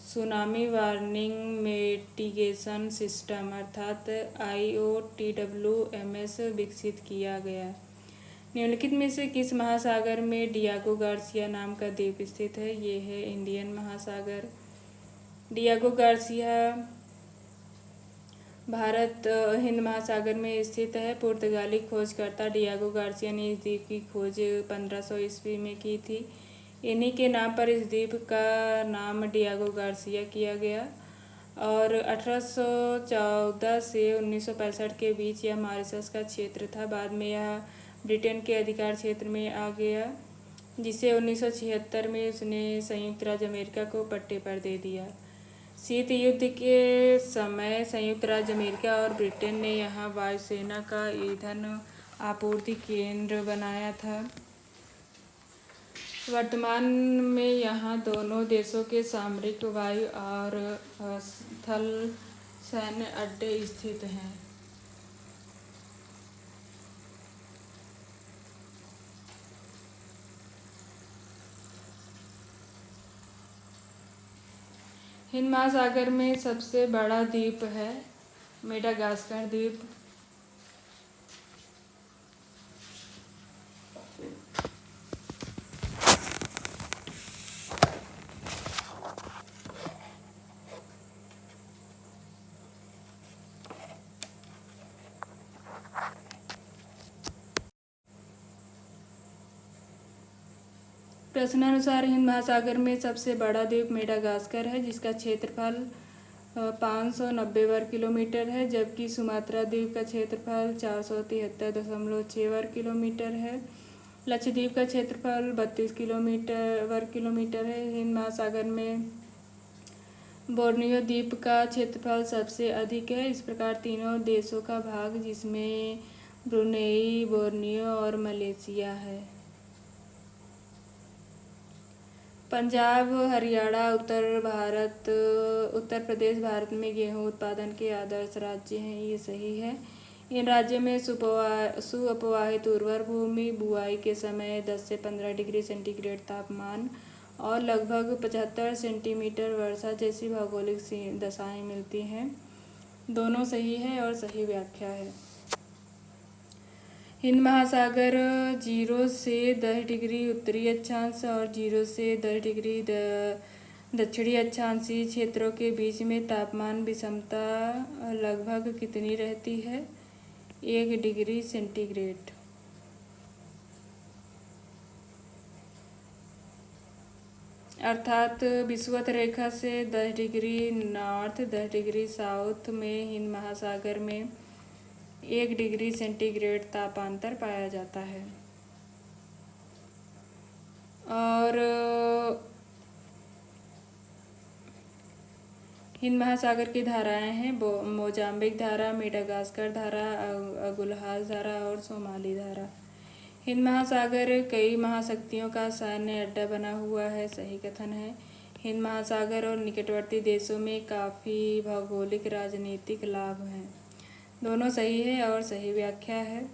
tsunami warning mitigation system अर्थात IOTWMS विकसित किया गया। निम्नलिखित में से किस महासागर में डियागो गार्सिया नाम का द्वीप स्थित है? ये है इंडियन महासागर। डियागो गार्सिया भारत हिंद महासागर में स्थित है। पुर्तगाली खोजकर्ता डियागो गार्सिया ने इस द्वीप की खोज 1500 ईस्वी में की थी। इन्हीं के नाम पर इस द्वीप का नाम डियागो गार्सिया किया गया और 1814 से 1965 के बीच यह मॉरिशस का क्षेत्र था। बाद में यह ब्रिटेन के अधिकार क्षेत्र में आ गया, जिसे 1976 में उसने संयुक्त राज्य अमेरिका को पट्टे पर दे दिया। शीत युद्ध के समय संयुक्त राज्य अमेरिका और ब्रिटेन ने यहाँ वायुसेना का ईंधन आपूर्ति केंद्र बनाया था। वर्तमान में यहाँ दोनों देशों के सामरिक, वायु और स्थल सैन्य अड्डे स्थित हैं। हिंद महासागर में सबसे बड़ा द्वीप है मेडागास्कर द्वीप। प्रश्नानुसार हिंद महासागर में सबसे बड़ा द्वीप मेडागास्कर है, जिसका क्षेत्रफल 590 वर्ग किलोमीटर है, जबकि सुमात्रा द्वीप का क्षेत्रफल 473.6 वर्ग किलोमीटर है। लक्षद्वीप का क्षेत्रफल 32 वर्ग किलोमीटर है। हिंद महासागर में बोर्नियो द्वीप का क्षेत्रफल सबसे अधिक है। इस प्रकार तीनों देशों का भाग, जिसमें ब्रुनेई, बोर्नियो और मलेशिया है। पंजाब, हरियाणा, उत्तर प्रदेश भारत में गेहूं उत्पादन के आदर्श राज्य हैं, ये सही है। इन राज्यों में सुअपवाहित उर्वर भूमि, बुआई के समय 10 से 15 डिग्री सेंटीग्रेड तापमान और लगभग 75 सेंटीमीटर वर्षा जैसी भौगोलिक दशाएं मिलती हैं। दोनों सही है और सही व्याख्या है। हिंद महासागर 0 से 10 डिग्री उत्तरी अक्षांश और 0 से 10 डिग्री दक्षिणी अक्षांशीय क्षेत्रों के बीच में तापमान विषमता लगभग कितनी रहती है? 1 डिग्री सेंटीग्रेड। अर्थात विषुवत रेखा से 10 डिग्री नॉर्थ, 10 डिग्री साउथ में हिंद महासागर में 1 डिग्री सेंटीग्रेड तापांतर पाया जाता है। और हिंद महासागर की धाराएं हैं मोजाम्बिक धारा, मेडागास्कर धारा, अगुलहास धारा और सोमाली धारा। हिंद महासागर कई महाशक्तियों का सैन्य अड्डा बना हुआ है, सही कथन है। हिंद महासागर और निकटवर्ती देशों में काफ़ी भौगोलिक राजनीतिक लाभ हैं, दोनों सही है और सही व्याख्या है।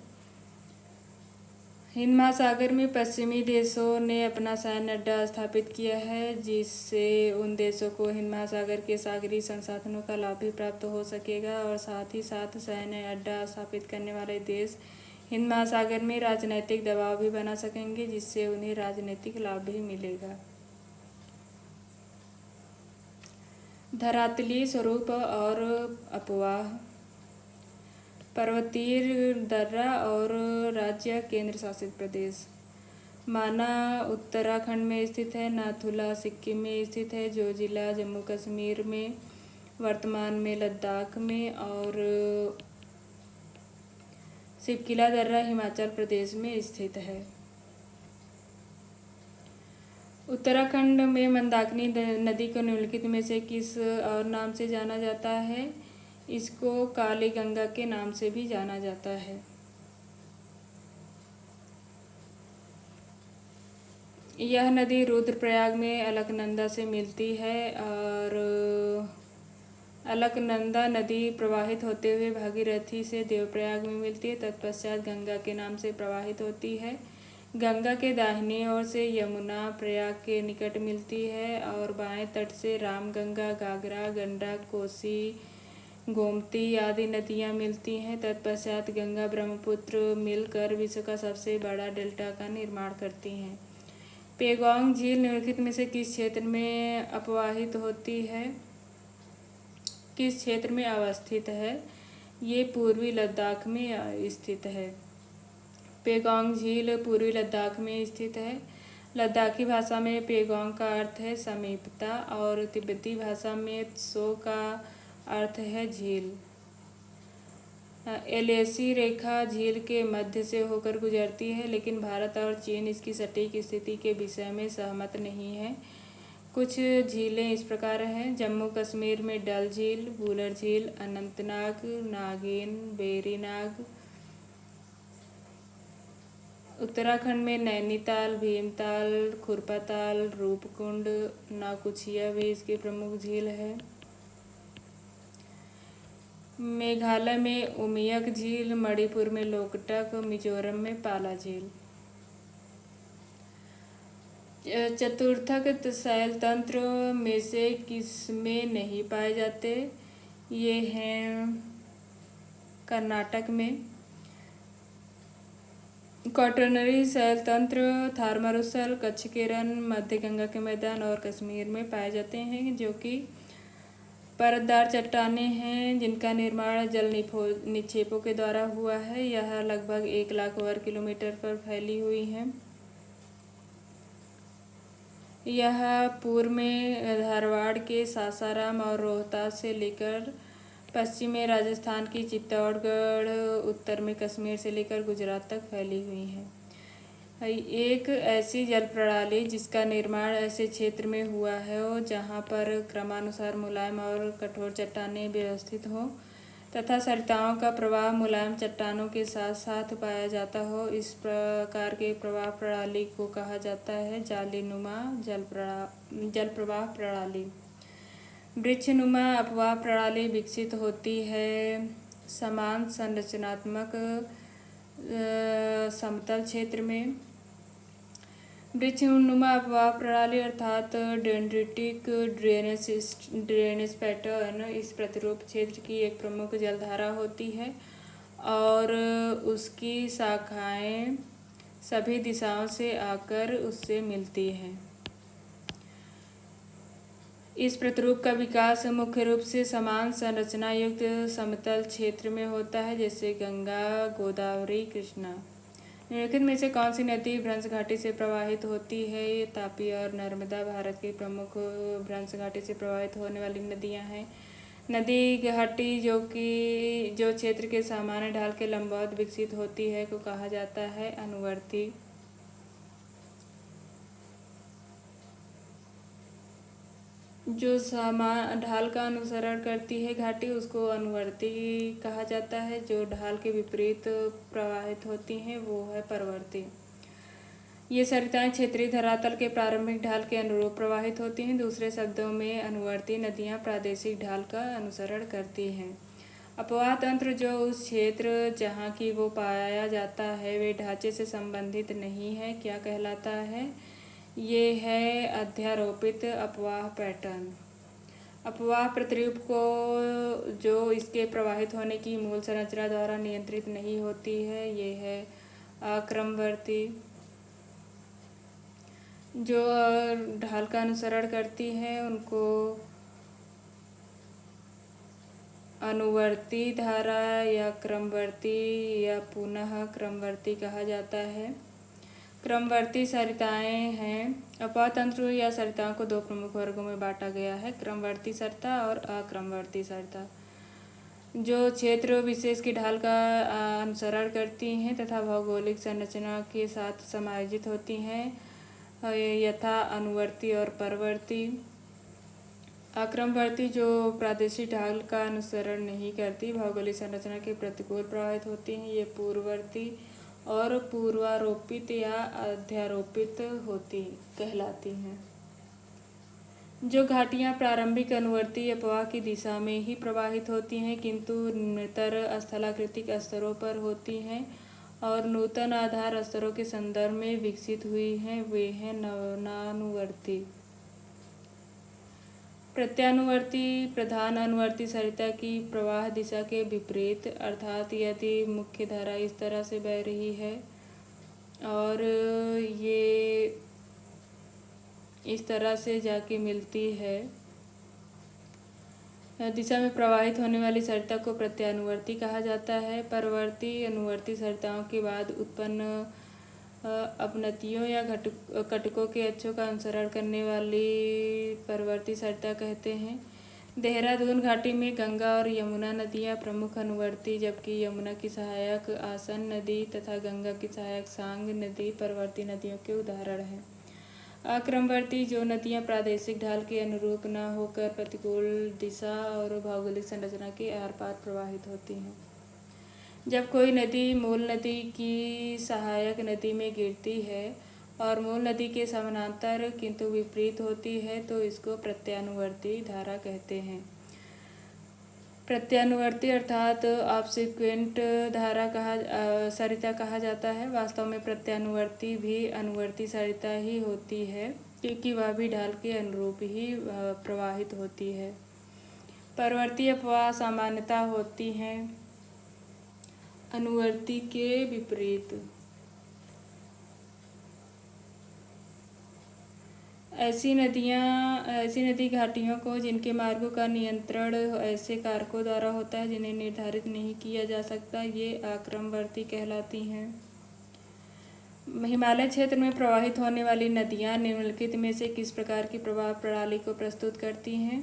हिंद महासागर में पश्चिमी देशों ने अपना सैन्य अड्डा स्थापित किया है, जिससे उन देशों को हिंद महासागर के सागरीय संसाधनों का लाभ भी प्राप्त हो सकेगा और साथ ही साथ सैन्य अड्डा स्थापित करने वाले देश हिंद महासागर में राजनैतिक दबाव भी बना सकेंगे, जिससे उन्हें राजनीतिक लाभ भी मिलेगा। धरातलीय स्वरूप और अपवाह। पर्वतीय दर्रा और राज्य केंद्र शासित प्रदेश। माना उत्तराखंड में स्थित है, नाथुला सिक्किम में स्थित है, जोजिला जम्मू कश्मीर में, वर्तमान में लद्दाख में, और शिवकिला दर्रा हिमाचल प्रदेश में स्थित है। उत्तराखंड में मंदाकिनी नदी को निम्नलिखित में से किस और नाम से जाना जाता है? इसको काली गंगा के नाम से भी जाना जाता है। यह नदी रुद्रप्रयाग में अलकनंदा से मिलती है और अलकनंदा नदी प्रवाहित होते हुए भागीरथी से देवप्रयाग में मिलती है, तत्पश्चात गंगा के नाम से प्रवाहित होती है। गंगा के दाहिनी ओर से यमुना प्रयाग के निकट मिलती है और बाएं तट से रामगंगा, घाघरा, गंडक, कोसी, गोमती आदि नदियां मिलती हैं। तत्पश्चात गंगा ब्रह्मपुत्र मिलकर विश्व का सबसे बड़ा डेल्टा का निर्माण करती हैं। पेगोंग झील निम्नलिखित में से किस क्षेत्र में अपवाहित होती है? किस क्षेत्र में अवस्थित है? ये पूर्वी लद्दाख में स्थित है। पेगोंग झील पूर्वी लद्दाख में स्थित है। लद्दाखी भाषा में पेगोंग का अर्थ है समीपता और तिब्बती भाषा में त्सो का अर्थ है झील। एलएसी रेखा झील के मध्य से होकर गुजरती है, लेकिन भारत और चीन इसकी सटीक स्थिति के विषय में सहमत नहीं है। कुछ झीलें इस प्रकार हैं: जम्मू कश्मीर में डल झील, वुलर झील, अनंतनाग, नागिन, वेरीनाग। उत्तराखंड में नैनीताल, भीमताल, खुरपाताल, रूपकुंड, नाकुचिया भी इसकी प्रमुख झील है। मेघालय में उमियक झील, मणिपुर में लोकटक, मिजोरम में पाला झील। चतुर्थक शैल तंत्र में से किसमें नहीं पाए जाते? ये हैं कर्नाटक में। क्वाटरनरी शैल तंत्र थार मरुस्थल, कच्छ के रण, मध्य गंगा के मैदान और कश्मीर में पाए जाते हैं, जो कि परतदार चट्टानें हैं जिनका निर्माण जल निक्षेपों के द्वारा हुआ है। यह लगभग 1 लाख वर्ग किलोमीटर पर फैली हुई हैं। यह पूर्व में धारवाड़ के सासाराम और रोहतास से लेकर पश्चिम में राजस्थान की चित्तौड़गढ़, उत्तर में कश्मीर से लेकर गुजरात तक फैली हुई है। एक ऐसी जल प्रणाली जिसका निर्माण ऐसे क्षेत्र में हुआ है जहाँ पर क्रमानुसार मुलायम और कठोर चट्टानें व्यवस्थित हों तथा सरिताओं का प्रवाह मुलायम चट्टानों के साथ साथ पाया जाता हो, इस प्रकार के प्रवाह प्रणाली को कहा जाता है जालीनुमा जल प्रवाह प्रणाली। वृक्षनुमा अपवाह प्रणाली विकसित होती है समान संरचनात्मक समतल क्षेत्र में। वृक्षनुमा अपवाह प्रणाली अर्थात डेंड्रिटिक ड्रेनेज पैटर्न इस प्रतिरूप क्षेत्र की एक प्रमुख जलधारा होती है और उसकी शाखाएं सभी दिशाओं से आकर उससे मिलती हैं। इस प्रतिरूप का विकास मुख्य रूप से समान संरचना युक्त समतल क्षेत्र में होता है, जैसे गंगा, गोदावरी, कृष्णा। निम्नलिखित में से कौन सी नदी भ्रंश घाटी से प्रवाहित होती है? ये तापी और नर्मदा भारत की प्रमुख भ्रंश घाटी से प्रवाहित होने वाली नदियां हैं। नदी घाटी जो क्षेत्र के सामान्य ढाल के लंबवत विकसित होती है को कहा जाता है अनुवर्ती। जो समान ढाल का अनुसरण करती है घाटी उसको अनुवर्ती कहा जाता है। जो ढाल के विपरीत प्रवाहित होती हैं वो है परवर्ती। ये सरिताएं क्षेत्रीय धरातल के प्रारंभिक ढाल के अनुरूप प्रवाहित होती हैं। दूसरे शब्दों में अनुवर्ती नदियां प्रादेशिक ढाल का अनुसरण करती हैं। अपवाह तंत्र जो उस क्षेत्र जहाँ की वो पाया जाता है वे ढांचे से संबंधित नहीं है क्या कहलाता है? ये है अध्यारोपित अपवाह पैटर्न। अपवाह प्रतिरूप को जो इसके प्रवाहित होने की मूल संरचना द्वारा नियंत्रित नहीं होती है ये है अक्रमवर्ती। जो ढाल का अनुसरण करती है उनको अनुवर्ती धारा या क्रमवर्ती या पुनः क्रमवर्ती कहा जाता है। क्रमवर्ती सरिताएं हैं। अपवाह तंत्र या सरिताओं को दो प्रमुख वर्गों में बांटा गया है, क्रमवर्ती सरिता और अक्रमवर्ती सरिता। जो क्षेत्र विशेष की ढाल का अनुसरण करती हैं तथा भौगोलिक संरचना के साथ समायोजित होती हैं, यथा अनुवर्ती और परवर्ती। अक्रमवर्ती जो प्रादेशिक ढाल का अनुसरण नहीं करती, भौगोलिक संरचना के प्रतिकूल प्रभावित होती हैं, ये पूर्ववर्ती और पूर्वारोपित या अध्यारोपित होती कहलाती हैं। जो घाटियाँ प्रारंभिक अनुवर्ती अपवाह की दिशा में ही प्रवाहित होती हैं किंतु निम्नतर स्थलाकृतिक स्तरों पर होती हैं और नूतन आधार स्तरों के संदर्भ में विकसित हुई हैं, वे हैं नवनानुवर्ती। प्रत्यानुवर्ती प्रधान अनुवर्ती सरिता की प्रवाह दिशा के विपरीत, अर्थात यदि मुख्य धारा इस तरह से बह रही है और ये इस तरह से जाके मिलती है, दिशा में प्रवाहित होने वाली सरिता को प्रत्यानुवर्ती कहा जाता है। परवर्ती अनुवर्ती सरिताओं के बाद उत्पन्न अपनतियों या कटकों के अक्षों का अनुसरण करने वाली परवर्ती सरिता कहते हैं। देहरादून घाटी में गंगा और यमुना नदियां प्रमुख अनुवर्ती, जबकि यमुना की सहायक आसन नदी तथा गंगा की सहायक सांग नदी परवर्ती नदियों के उदाहरण हैं। अक्रमवर्ती जो नदियां प्रादेशिक ढाल के अनुरूप न होकर प्रतिकूल दिशा और भौगोलिक संरचना के आर पार प्रवाहित होती हैं। जब कोई नदी मूल नदी की सहायक नदी में गिरती है और मूल नदी के समानांतर किंतु विपरीत होती है तो इसको प्रत्यानुवर्ती धारा कहते हैं। प्रत्यानुवर्ती अर्थात ऑब्सीक्वेंट धारा सरिता कहा जाता है। वास्तव में प्रत्यानुवर्ती भी अनुवर्ती सरिता ही होती है क्योंकि वह भी ढाल के अनुरूप ही प्रवाहित होती है। परवर्ती अपवाह सामान्यतः होती हैं अनुवर्ती के विपरीत। ऐसी नदी घाटियों को जिनके मार्गों का नियंत्रण ऐसे कारकों द्वारा होता है जिन्हें निर्धारित नहीं किया जा सकता, ये आक्रमवर्ती कहलाती हैं। हिमालय क्षेत्र में प्रवाहित होने वाली नदियाँ निम्नलिखित में से किस प्रकार की प्रवाह प्रणाली को प्रस्तुत करती हैं?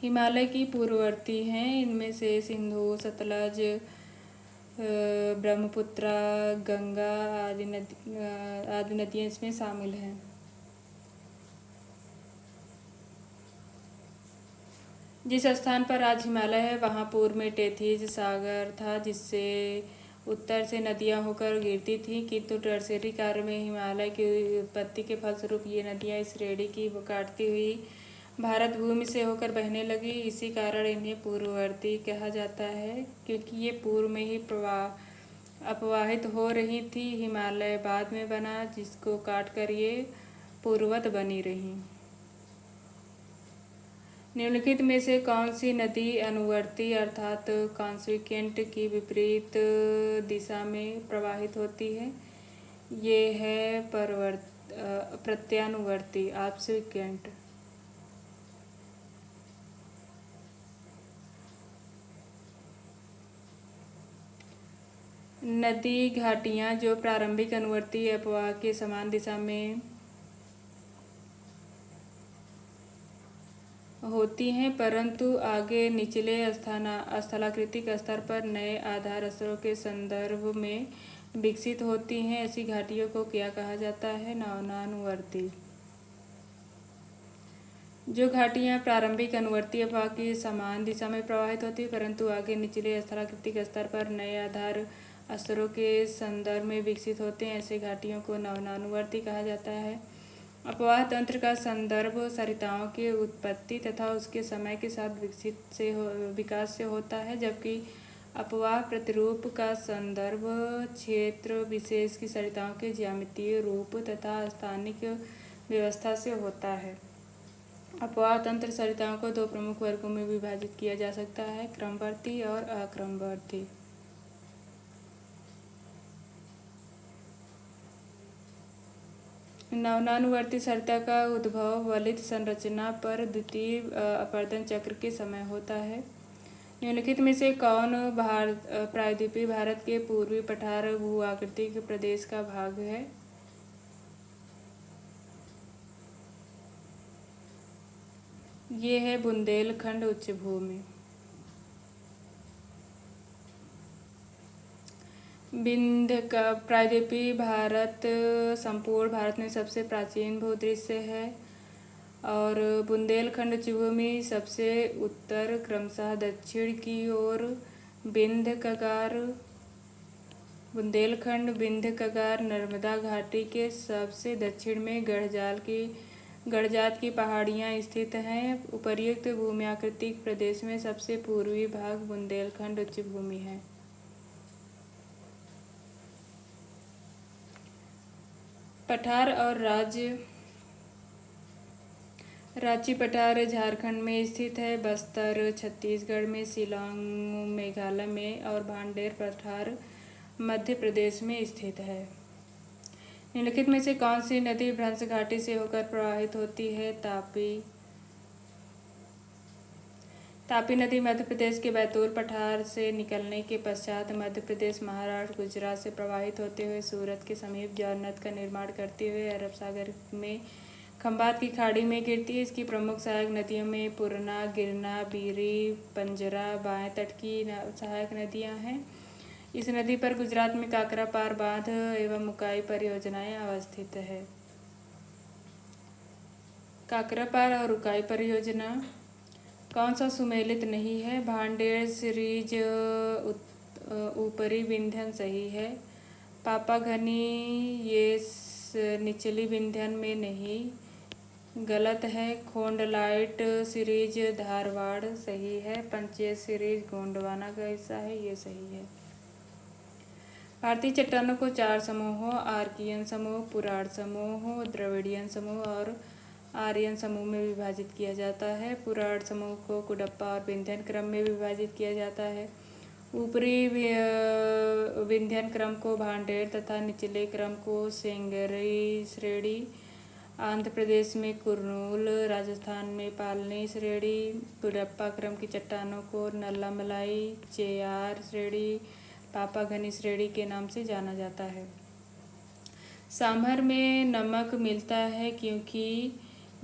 हिमालय की पूर्ववर्ती हैं, इनमें से सिंधु, सतलज, ब्रह्मपुत्रा, गंगा आदि नदियाँ इसमें शामिल हैं। जिस स्थान पर आज हिमालय है वहाँ पूर्व में टेथिस सागर था, जिससे उत्तर से नदियाँ होकर गिरती थीं, किंतु टर्शरी कार्य में हिमालय की उत्पत्ति के फलस्वरूप ये नदियाँ इस श्रेणी की काटती हुई भारत भूमि से होकर बहने लगी। इसी कारण इन्हें पूर्ववर्ती कहा जाता है, क्योंकि ये पूर्व में ही अपवाहित हो रही थी। हिमालय बाद में बना, जिसको काट कर ये पूर्ववत बनी रही। निम्नलिखित में से कौन सी नदी अनुवर्ती अर्थात कॉन्सिक्वेंट की विपरीत दिशा में प्रवाहित होती है? ये है प्रत्यानुवर्ती ऑब्सीक्वेंट। नदी घाटियाँ जो प्रारंभिक अनुवर्ती अपवाह के समान दिशा में होती हैं, परंतु आगे निचले स्थलाकृतिक स्तर पर नए आधार स्तरों के संदर्भ में विकसित होती हैं, ऐसी घाटियों को क्या कहा जाता है? नवनानुवर्ती। जो घाटियाँ प्रारंभिक अनुवर्ती अपवाह की समान दिशा में प्रवाहित होती हैं, परंतु आगे निचले स्थलाकृतिक स्तर पर नए आधार स्तरों के संदर्भ में विकसित होते हैं, ऐसे घाटियों को नवनानुवर्ती कहा जाता है। अपवाह तंत्र का संदर्भ सरिताओं की उत्पत्ति तथा उसके समय के साथ विकास से होता है, जबकि अपवाह प्रतिरूप का संदर्भ क्षेत्र विशेष की सरिताओं के ज्यामितीय रूप तथा स्थानिक व्यवस्था से होता है। अपवाह तंत्र सरिताओं को दो प्रमुख वर्गों में विभाजित किया जा सकता है, क्रमवर्ती और अक्रमवर्ती। नवनानुवर्ती सरिता का उद्भव वलित संरचना पर द्वितीय अपरदन चक्र के समय होता है। निम्नलिखित में से कौन प्रायद्वीपीय भारत के पूर्वी पठार भू-आकृतिक प्रदेश का भाग है? ये है बुंदेलखंड उच्चभूमि। विंध्य का प्रायद्वीपीय भारत संपूर्ण भारत में सबसे प्राचीन भूदृश्य है और बुंदेलखंड उच्चभूमि सबसे उत्तर क्रमशः दक्षिण की ओर बुंदेलखंड विंध्य कगार नर्मदा घाटी के सबसे दक्षिण में गढ़जात की पहाड़ियाँ स्थित हैं। उपर्युक्त भूम्याकृतिक प्रदेश में सबसे पूर्वी भाग बुंदेलखंड उच्चभूमि है। पठार और रांची पठार झारखंड में स्थित है, बस्तर छत्तीसगढ़ में, शिलांग मेघालय में और भांडेर पठार मध्य प्रदेश में स्थित है। निम्नलिखित में से कौन सी नदी भ्रंश घाटी से होकर प्रवाहित होती है? तापी नदी मध्य प्रदेश के बैतूल पठार से निकलने के पश्चात मध्य प्रदेश, महाराष्ट्र, गुजरात से प्रवाहित होते हुए सूरत के समीप जौननद का निर्माण करते हुए अरब सागर में खंबात की खाड़ी में गिरती है। इसकी प्रमुख सहायक नदियों में पूर्णा, गिरना, बीरी, पंजरा बाएं तट की सहायक नदियां हैं। इस नदी पर गुजरात में काकरापार बांध एवं उकाई परियोजनाएं अवस्थित है। काकरापार और उकाई परियोजना कौन सा सुमेलित नहीं है? भांडेर सीरीज ऊपरी विंध्यन सही है। पापाघनी ये निचली विंध्यन में नहीं, गलत है। खोंडलाइट सीरीज धारवाड़ सही है। पंचेत सीरीज गोंडवाना का हिस्सा है, ये सही है। भारतीय चट्टानों को 4 समूहों आर्कियन समूह, पुराण समूह, द्रविडियन समूह और आर्यन समूह में विभाजित किया जाता है। पुराण समूह को कुडप्पा और विंध्यन क्रम में विभाजित किया जाता है। ऊपरी विंध्यन क्रम को भांडेर तथा निचले क्रम को सेंगरी श्रेणी, आंध्र प्रदेश में कुर्नूल, राजस्थान में पालनी श्रेणी। कुडप्पा क्रम की चट्टानों को नल्लामलाई, चेयार श्रेणी, पापाघनी श्रेणी के नाम से जाना जाता है। सांभर में नमक मिलता है क्योंकि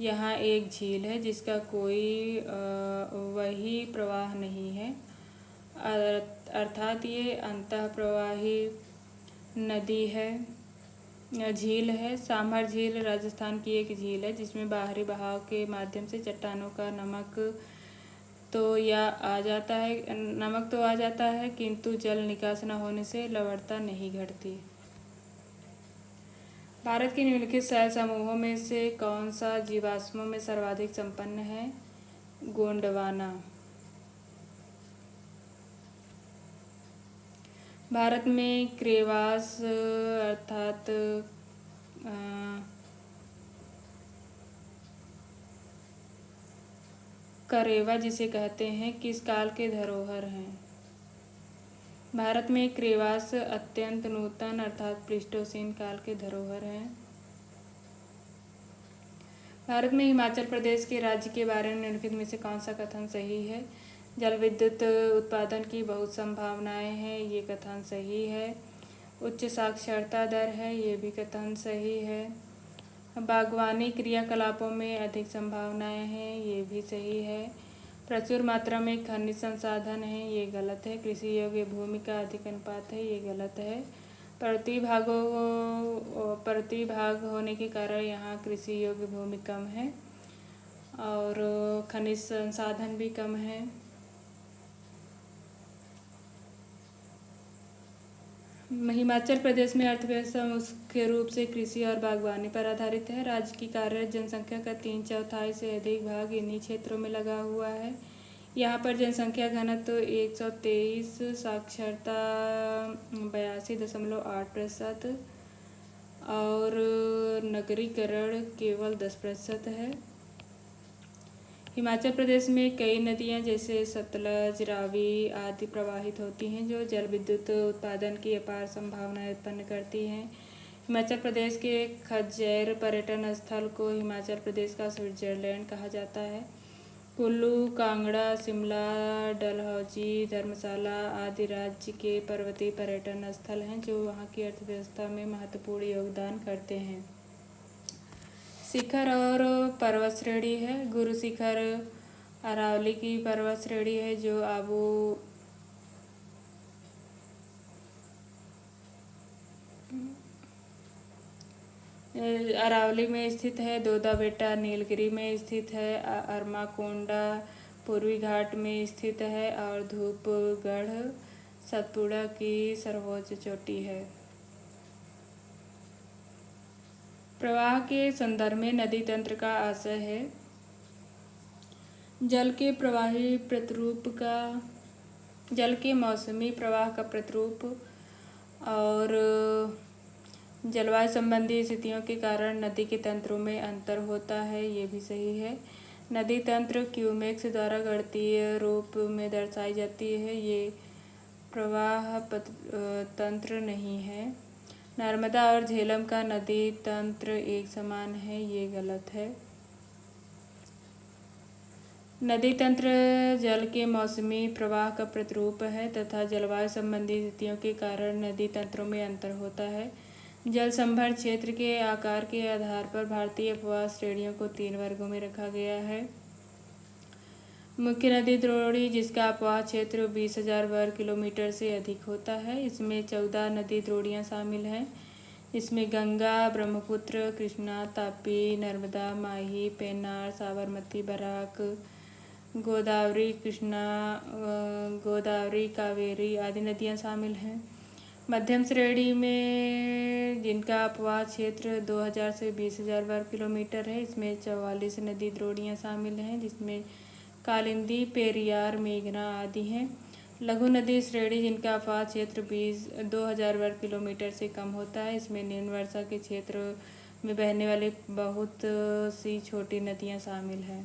यहाँ एक झील है जिसका कोई वही प्रवाह नहीं है, अर्थात ये अंतः प्रवाही नदी है, झील है। सांभर झील राजस्थान की एक झील है जिसमें बाहरी बहाव के माध्यम से चट्टानों का नमक तो आ जाता है किंतु जल निकास न होने से लवणता नहीं घटती। भारत के निम्नलिखित शैल समूहों में से कौन सा जीवाश्मों में सर्वाधिक संपन्न है? गोंडवाना। भारत में क्रेवास अर्थात करेवा जिसे कहते हैं किस काल के धरोहर हैं? भारत में क्रेवास अत्यंत नूतन अर्थात प्लीस्टोसीन काल के धरोहर हैं। भारत में हिमाचल प्रदेश के राज्य के बारे में निम्नलिखित में से कौन सा कथन सही है? जल विद्युत उत्पादन की बहुत संभावनाएं हैं, ये कथन सही है। उच्च साक्षरता दर है, ये भी कथन सही है। बागवानी क्रियाकलापों में अधिक संभावनाएं हैं, ये भी सही है। प्रचुर मात्रा में खनिज संसाधन हैं, ये गलत है। कृषि योग्य भूमि का अधिक अनुपात है, ये गलत है। प्रतिभाग होने के कारण यहाँ कृषि योग्य भूमि कम है और खनिज संसाधन भी कम है। हिमाचल प्रदेश में अर्थव्यवस्था मुख्य रूप से कृषि और बागवानी पर आधारित है। राज्य की कार्यरत जनसंख्या का 3/4 से अधिक भाग इन्हीं क्षेत्रों में लगा हुआ है। यहाँ पर जनसंख्या घनत्व 123, साक्षरता 82.8% और नगरीकरण केवल 10% है। हिमाचल प्रदेश में कई नदियाँ जैसे सतलज, रावी आदि प्रवाहित होती हैं जो जल विद्युत उत्पादन की अपार संभावनाएं उत्पन्न करती हैं। हिमाचल प्रदेश के खज्जैर पर्यटन स्थल को हिमाचल प्रदेश का स्विट्जरलैंड कहा जाता है। कुल्लू, कांगड़ा, शिमला, डलहौजी, धर्मशाला आदि राज्य के पर्वतीय पर्यटन स्थल हैं जो वहाँ की अर्थव्यवस्था में महत्वपूर्ण योगदान करते हैं। शिखर और पर्वत श्रेणी है। गुरु शिखर अरावली की पर्वत श्रेणी है जो अरावली में स्थित है। दोदा बेटा नीलगिरी में स्थित है। अरमाकोंडा पूर्वी घाट में स्थित है और धूपगढ़ सतपुड़ा की सर्वोच्च चोटी है। प्रवाह के संदर्भ में नदी तंत्र का आशय है जल के मौसमी प्रवाह का प्रतिरूप और जलवायु संबंधी स्थितियों के कारण नदी के तंत्रों में अंतर होता है, ये भी सही है। नदी तंत्र क्यूमेक्स द्वारा गणितीय रूप में दर्शाई जाती है, ये प्रवाह तंत्र नहीं है। नर्मदा और झेलम का नदी तंत्र एक समान है, ये गलत है। नदी तंत्र जल के मौसमी प्रवाह का प्रतिरूप है तथा जलवायु संबंधी स्थितियों के कारण नदी तंत्रों में अंतर होता है। जल संभर क्षेत्र के आकार के आधार पर भारतीय अपवाह श्रेणियों को 3 वर्गों में रखा गया है। मुख्य नदी द्रोणी जिसका अपवाह क्षेत्र 20,000 वर्ग किलोमीटर से अधिक होता है। इसमें 14 नदी द्रोणियाँ शामिल हैं। इसमें गंगा, ब्रह्मपुत्र, कृष्णा, तापी, नर्मदा, माही, पेन्नार, साबरमती, बराक, गोदावरी, कावेरी आदि नदियाँ शामिल हैं। मध्यम श्रेणी में जिनका अपवाह क्षेत्र 2,000 से 20,000 वर्ग किलोमीटर है, इसमें 44 नदी द्रोणियाँ शामिल हैं जिसमें कालिंदी, पेरियार, मेघना आदि हैं। लघु नदी श्रेणी जिनका अपवाह क्षेत्र 2,000 वर्ग किलोमीटर से कम होता है, इसमें निम्न वर्षा के क्षेत्र में बहने वाली बहुत सी छोटी नदियाँ शामिल हैं।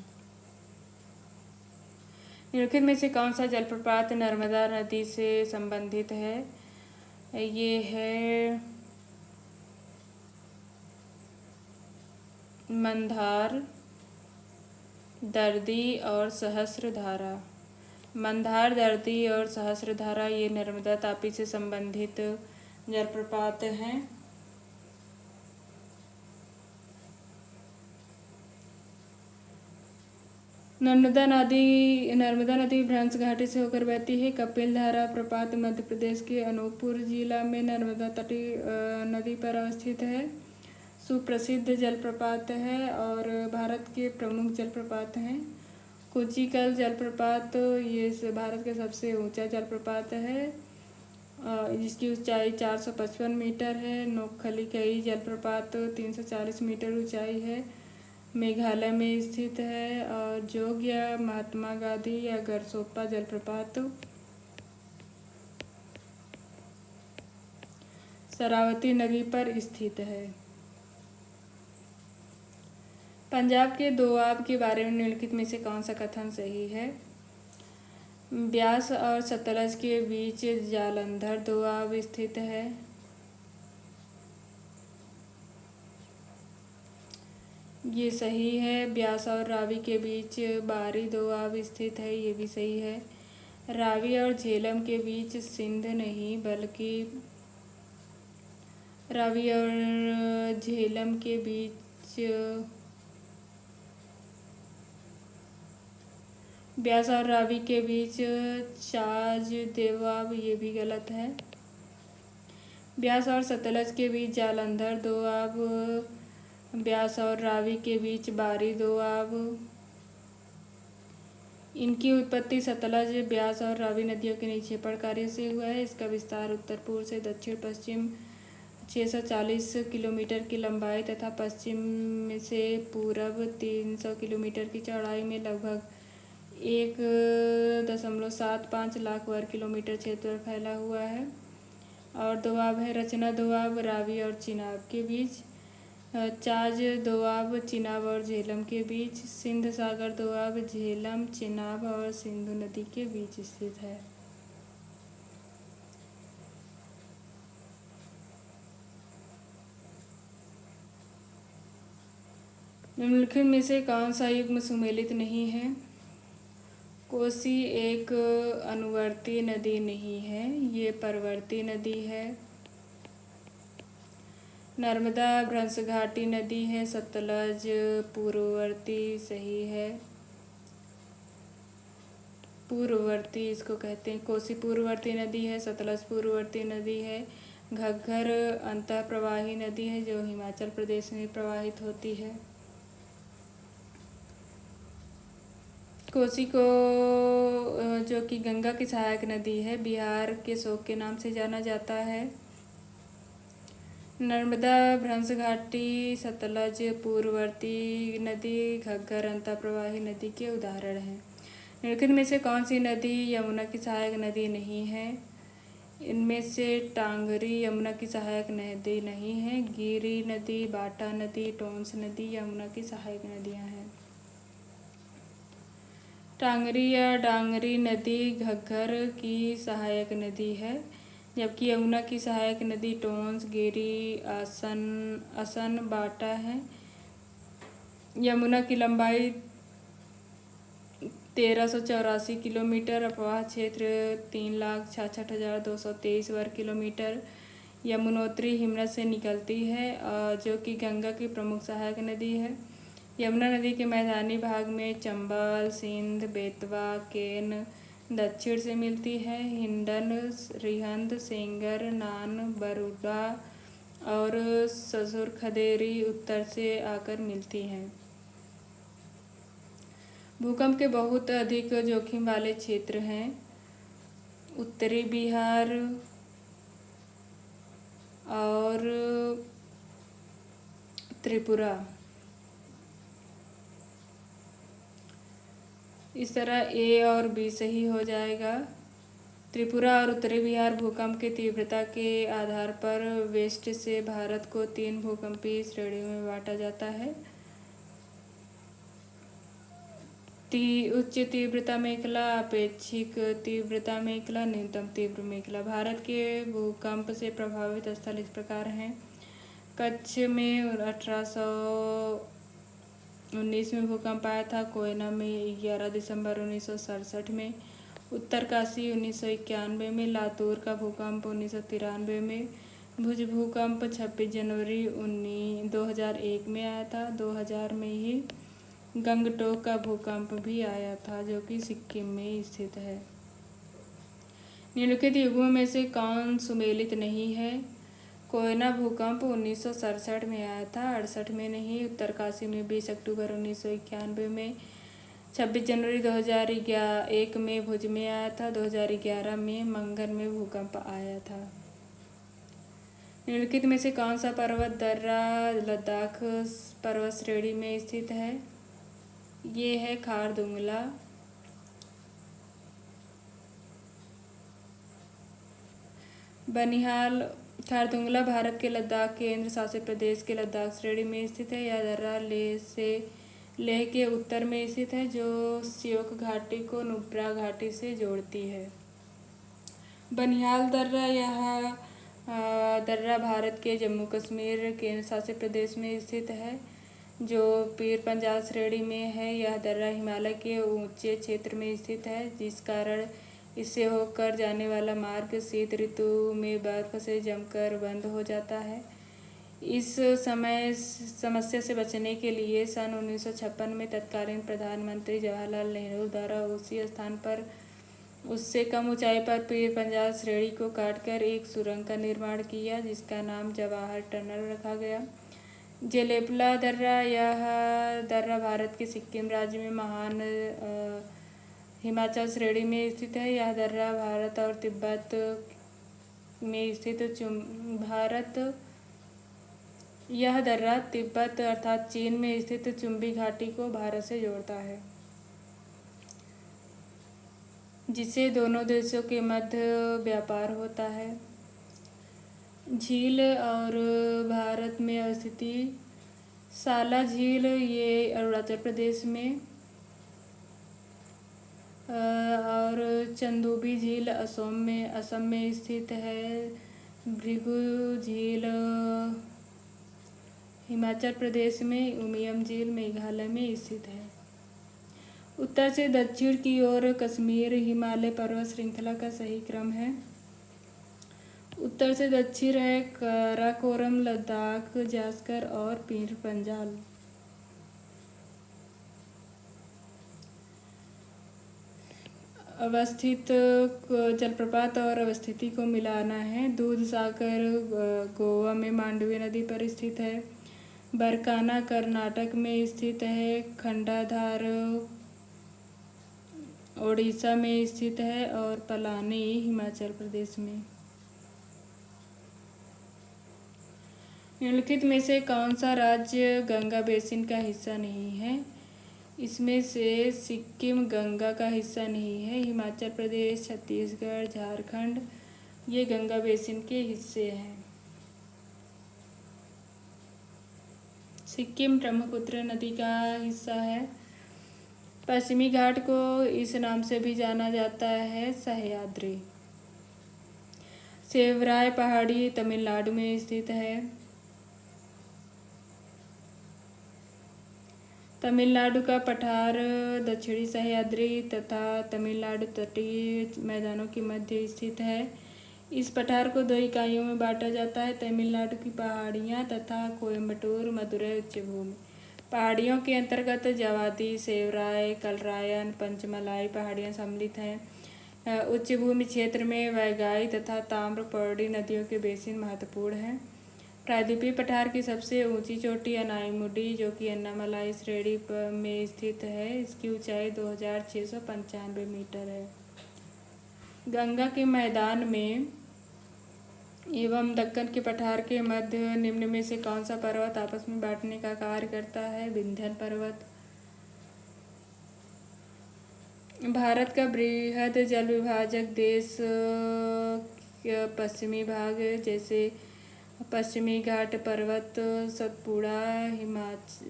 निम्नलिखित में से कौन सा जलप्रपात नर्मदा नदी से संबंधित है? ये है मंदार, दर्दी और सहस्रधारा। मंदार, दर्दी और सहस्रधारा ये नर्मदा तापी से संबंधित जलप्रपात हैं। नर्मदा नदी भ्रंश घाटी से होकर बहती है। कपिल धारा प्रपात मध्य प्रदेश के अनूपपुर जिला में नर्मदा तटीय नदी पर अवस्थित है। सुप्रसिद्ध जलप्रपात है और भारत के प्रमुख जलप्रपात हैं। कोचिकल जलप्रपात ये भारत का सबसे ऊंचा जलप्रपात है, जिसकी ऊंचाई 455 मीटर है। नोक्खलीकई जलप्रपात 340 मीटर ऊंचाई है, मेघालय में स्थित है। और जोग या महात्मा गांधी या गरसोप्पा जलप्रपात शरावती नदी पर स्थित है। पंजाब के दोआब के बारे में निम्नलिखित में से कौन सा कथन सही है? ब्यास और सतलज के बीच जालंधर दोआब स्थित है। ये सही है। ब्यास और रावी के बीच बारी दोआब स्थित है, ये भी सही है। रावी और झेलम के बीच सिंध नहीं बल्कि रावी और झेलम के बीच ब्यास और रावी के बीच चाज दोआब, ये भी गलत है। ब्यास और सतलज के बीच जालंधर दोआब, ब्यास और रावी के बीच बारी दोआब। इनकी उत्पत्ति सतलज, ब्यास और रावी नदियों के निक्षेपण कार्य से हुआ है। इसका विस्तार उत्तर पूर्व से दक्षिण पश्चिम 640 किलोमीटर की लंबाई तथा पश्चिम से पूरब 300 किलोमीटर की चौड़ाई में लगभग 1.75 लाख वर्ग किलोमीटर क्षेत्र पर फैला हुआ है। और दोआब है रचना दोआब, रावी और चिनाब के बीच। चाज दोआब, चिनाब और झेलम के बीच। सिंध सागर दोआब, झेलम, चिनाब और सिंधु नदी के बीच स्थित है। निम्नलिखित में से कौन सा युग्म सुमेलित नहीं है? कोसी एक अनुवर्ती नदी नहीं है, ये परवर्ती नदी है। नर्मदा भ्रंश घाटी नदी है। सतलज पूर्ववर्ती सही है, पूर्ववर्ती इसको कहते हैं। कोसी पूर्ववर्ती नदी है, सतलज पूर्ववर्ती नदी है। घग्गर अंतः प्रवाही नदी है जो हिमाचल प्रदेश में प्रवाहित होती है। कोसी को जो कि गंगा की सहायक नदी है, बिहार के शोक के नाम से जाना जाता है। नर्मदा भ्रंश घाटी, सतलज पूर्ववर्ती नदी, घग्गर अंतःप्रवाही नदी के उदाहरण हैं। निम्नलिखित में से कौन सी नदी यमुना की सहायक नदी नहीं है? इनमें से टांगरी यमुना की सहायक नदी नहीं है। गिरी नदी, बाटा नदी, टोंस नदी यमुना की सहायक नदियां हैं। टांगरी या डांगरी नदी घग्गर की सहायक नदी है, जबकि यमुना की सहायक नदी टोंस, गिरी, असन, बाटा है। यमुना की लंबाई 1384 किलोमीटर, अपवाह क्षेत्र 3,66,223 वर्ग किलोमीटर। यमुनोत्री हिमनद से निकलती है जो कि गंगा की प्रमुख सहायक नदी है। यमुना नदी के मैदानी भाग में चंबल, सिंध, बेतवा, केन दक्षिण से मिलती है। हिंडन, रिहंद, सेंगर, नान, बरूडा और ससुर खदेरी उत्तर से आकर मिलती हैं। भूकंप के बहुत अधिक जोखिम वाले क्षेत्र हैं उत्तरी बिहार और त्रिपुरा। इस तरह ए और बी सही हो जाएगा। त्रिपुरा और उत्तरी बिहार भूकंप की तीव्रता के आधार पर वेस्ट से भारत को 3 भूकंपीय श्रेणियों में बांटा जाता है। उच्च तीव्रता मेखला, अपेक्षिक तीव्रता मेखला, न्यूनतम तीव्र मेखला। भारत के भूकंप से प्रभावित स्थल इस प्रकार हैं। कच्छ में 1819 में भूकंप आया था। कोयना में 11 दिसंबर 1967 में। उत्तरकाशी 1991 में। लातूर का भूकंप 1993 में। भुज भूकंप 26 जनवरी 2001 में आया था। 2000 में ही गंगटोक का भूकंप भी आया था, जो कि सिक्किम में स्थित है। निम्नलिखित युगों में से कौन सुमेलित नहीं है? कोयना भूकंप 1967 में आया था, 68 में नहीं। उत्तरकाशी में 20 अक्टूबर 1991 में। 26 जनवरी 2001 में भुज में आया था। 2011 में मंगन में भूकंप आया था। निम्नलिखित में से कौन सा पर्वत दर्रा लद्दाख पर्वत श्रेणी में स्थित है? ये है खारदुंगला। बनिहाल खारदुंगला भारत के लद्दाख केंद्र शासित प्रदेश के लद्दाख श्रेणी में स्थित है। यह दर्रा लेह के उत्तर में स्थित है, जो श्योक घाटी को नुब्रा घाटी से जोड़ती है। बनिहाल दर्रा यह दर्रा भारत के जम्मू कश्मीर केंद्र शासित प्रदेश में स्थित है, जो पीर पंजाल श्रेणी में है। यह दर्रा हिमालय के ऊंचे क्षेत्र में स्थित है, जिस कारण इससे होकर जाने वाला मार्ग शीत ऋतु में बर्फ से जमकर बंद हो जाता है। इस समस्या से बचने के लिए सन 1956 में तत्कालीन प्रधानमंत्री जवाहरलाल नेहरू द्वारा उसी स्थान पर उससे कम ऊंचाई पर पीर पंजाल श्रेणी को काटकर एक सुरंग का निर्माण किया, जिसका नाम जवाहर टनल रखा गया। जेलेपला दर्रा यह दर्रा भारत के सिक्किम राज्य में महान हिमाचल श्रेणी में स्थित है। यह दर्रा भारत और तिब्बत में स्थित यह दर्रा तिब्बत अर्थात चीन में स्थित चुंबी घाटी को भारत से जोड़ता है, जिससे दोनों देशों के मध्य व्यापार होता है। झील और भारत में अवस्थिति साला झील ये अरुणाचल प्रदेश में, और चंदोबी झील असम में स्थित है। भृगु झील हिमाचल प्रदेश में, उमियम झील मेघालय में स्थित है। उत्तर से दक्षिण की ओर कश्मीर हिमालय पर्वत श्रृंखला का सही क्रम है। उत्तर से दक्षिण है काराकोरम, लद्दाख, जास्कर और पीर पंजाल। अवस्थित जलप्रपात और अवस्थिति को मिलाना है। दूध सागर गोवा में मांडवी नदी पर स्थित है। बरकाना कर्नाटक में स्थित है। खंडाधार ओडिशा में स्थित है और पलानी हिमाचल प्रदेश में। निम्नलिखित में से कौन सा राज्य गंगा बेसिन का हिस्सा नहीं है? इसमें से सिक्किम गंगा का हिस्सा नहीं है। हिमाचल प्रदेश, छत्तीसगढ़, झारखंड ये गंगा बेसिन के हिस्से हैं। सिक्किम ब्रह्मपुत्र नदी का हिस्सा है। पश्चिमी घाट को इस नाम से भी जाना जाता है, सह्याद्री। सेवराय पहाड़ी तमिलनाडु में स्थित है। तमिलनाडु का पठार दक्षिणी सह्याद्री तथा तमिलनाडु तटीय मैदानों के मध्य स्थित है। इस पठार को दो इकाइयों में बांटा जाता है, तमिलनाडु की पहाड़ियाँ तथा कोयम्बटूर मदुरै उच्च भूमि। पहाड़ियों के अंतर्गत जवादी, सेवराय, कलरायन, पंचमलाई पहाड़ियाँ सम्मिलित हैं। उच्च भूमि क्षेत्र में वैगाई तथा ताम्रपर्णी नदियों के बेसिन महत्वपूर्ण हैं। प्रायद्वीपीय पठार की सबसे ऊंची चोटी अनाईमुडी, जो कि अन्नामलाई श्रेणी में स्थित है। इसकी ऊंचाई 2695 मीटर है। गंगा के मैदान में एवं दक्कन के पठार के मध्य निम्न में से कौन सा पर्वत आपस में बांटने का कार्य करता है? विंध्य पर्वत। भारत का बृहद जल विभाजक देश पश्चिमी भाग जैसे पश्चिमी घाट पर्वत, सतपुड़ा,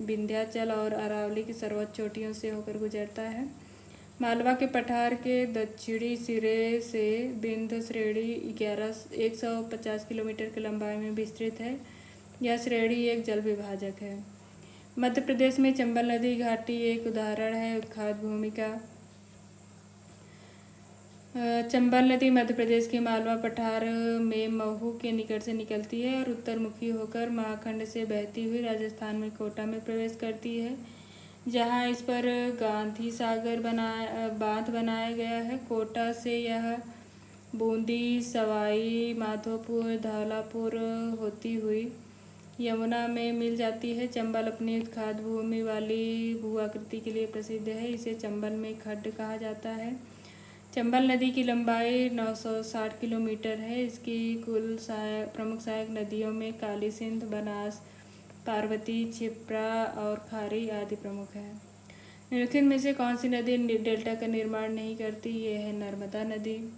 विंध्याचल और अरावली की सर्वोच्च चोटियों से होकर गुजरता है। मालवा के पठार के दक्षिणी सिरे से विंध्य श्रेणी 150 किलोमीटर की लंबाई में विस्तृत है। यह श्रेणी एक जल विभाजक है। मध्य प्रदेश में चंबल नदी घाटी एक उदाहरण है उत्खात भूमि का। चंबल नदी मध्य प्रदेश के मालवा पठार में महू के निकट से निकलती है और उत्तरमुखी होकर महाखंड से बहती हुई राजस्थान में कोटा में प्रवेश करती है। जहाँ इस पर गांधी सागर बांध बनाया गया है। कोटा से यह बूंदी, सवाई माधोपुर, धौलापुर होती हुई यमुना में मिल जाती है। चंबल अपनी उत्खाद भूमि वाली भू आकृति के लिए प्रसिद्ध है। इसे चंबल में खड्ड कहा जाता है। चंबल नदी की लंबाई 960 किलोमीटर है। इसकी कुल प्रमुख सहायक नदियों में काली सिंध, बनास, पार्वती, क्षिप्रा और खारी आदि प्रमुख हैं। निम्नलिखित में से कौन सी नदी डेल्टा का निर्माण नहीं करती? ये है नर्मदा नदी।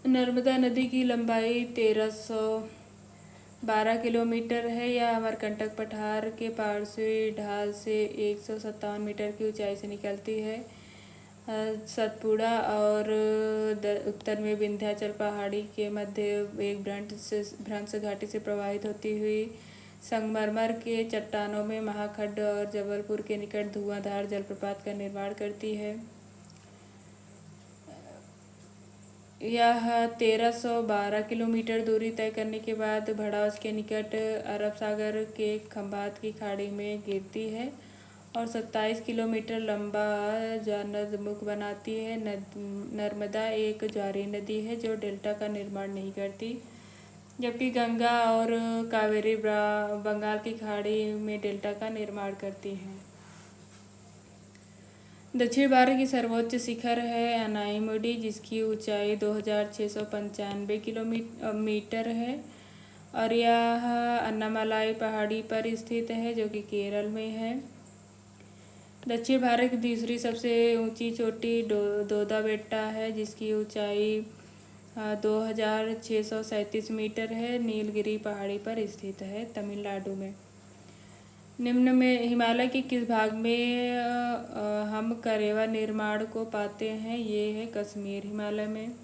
नर्मदा नदी की लंबाई 1312 किलोमीटर है। यह अमरकंटक पठार के पार्श्वी ढाल से 157 मीटर की ऊंचाई से निकलती है। सतपुड़ा और उत्तर में विंध्याचल पहाड़ी के मध्य एक भ्रंश घाटी से प्रवाहित होती हुई संगमरमर के चट्टानों में महाखड्ड और जबलपुर के निकट धुआंधार जलप्रपात का निर्माण करती है। यह 1312 किलोमीटर दूरी तय करने के बाद भड़ास के निकट अरब सागर के खंभात की खाड़ी में गिरती है और 27 किलोमीटर लंबा ज्वारनदमुख बनाती है। नर्मदा एक ज्वारीय नदी है जो डेल्टा का निर्माण नहीं करती, जबकि गंगा और कावेरी बंगाल की खाड़ी में डेल्टा का निर्माण करती हैं। दक्षिण भारत की सर्वोच्च शिखर है अनाईमुडी, जिसकी ऊंचाई 2695 किलोमीटर है और यह अन्नामलाई पहाड़ी पर स्थित है जो कि केरल में है। दक्षिण भारत की दूसरी सबसे ऊंची चोटी दोदा बेट्टा है, जिसकी ऊंचाई 2637 मीटर है। नीलगिरी पहाड़ी पर स्थित है, तमिलनाडु में। निम्न में हिमालय के किस भाग में हम करेवा निर्माण को पाते हैं? ये है कश्मीर हिमालय में।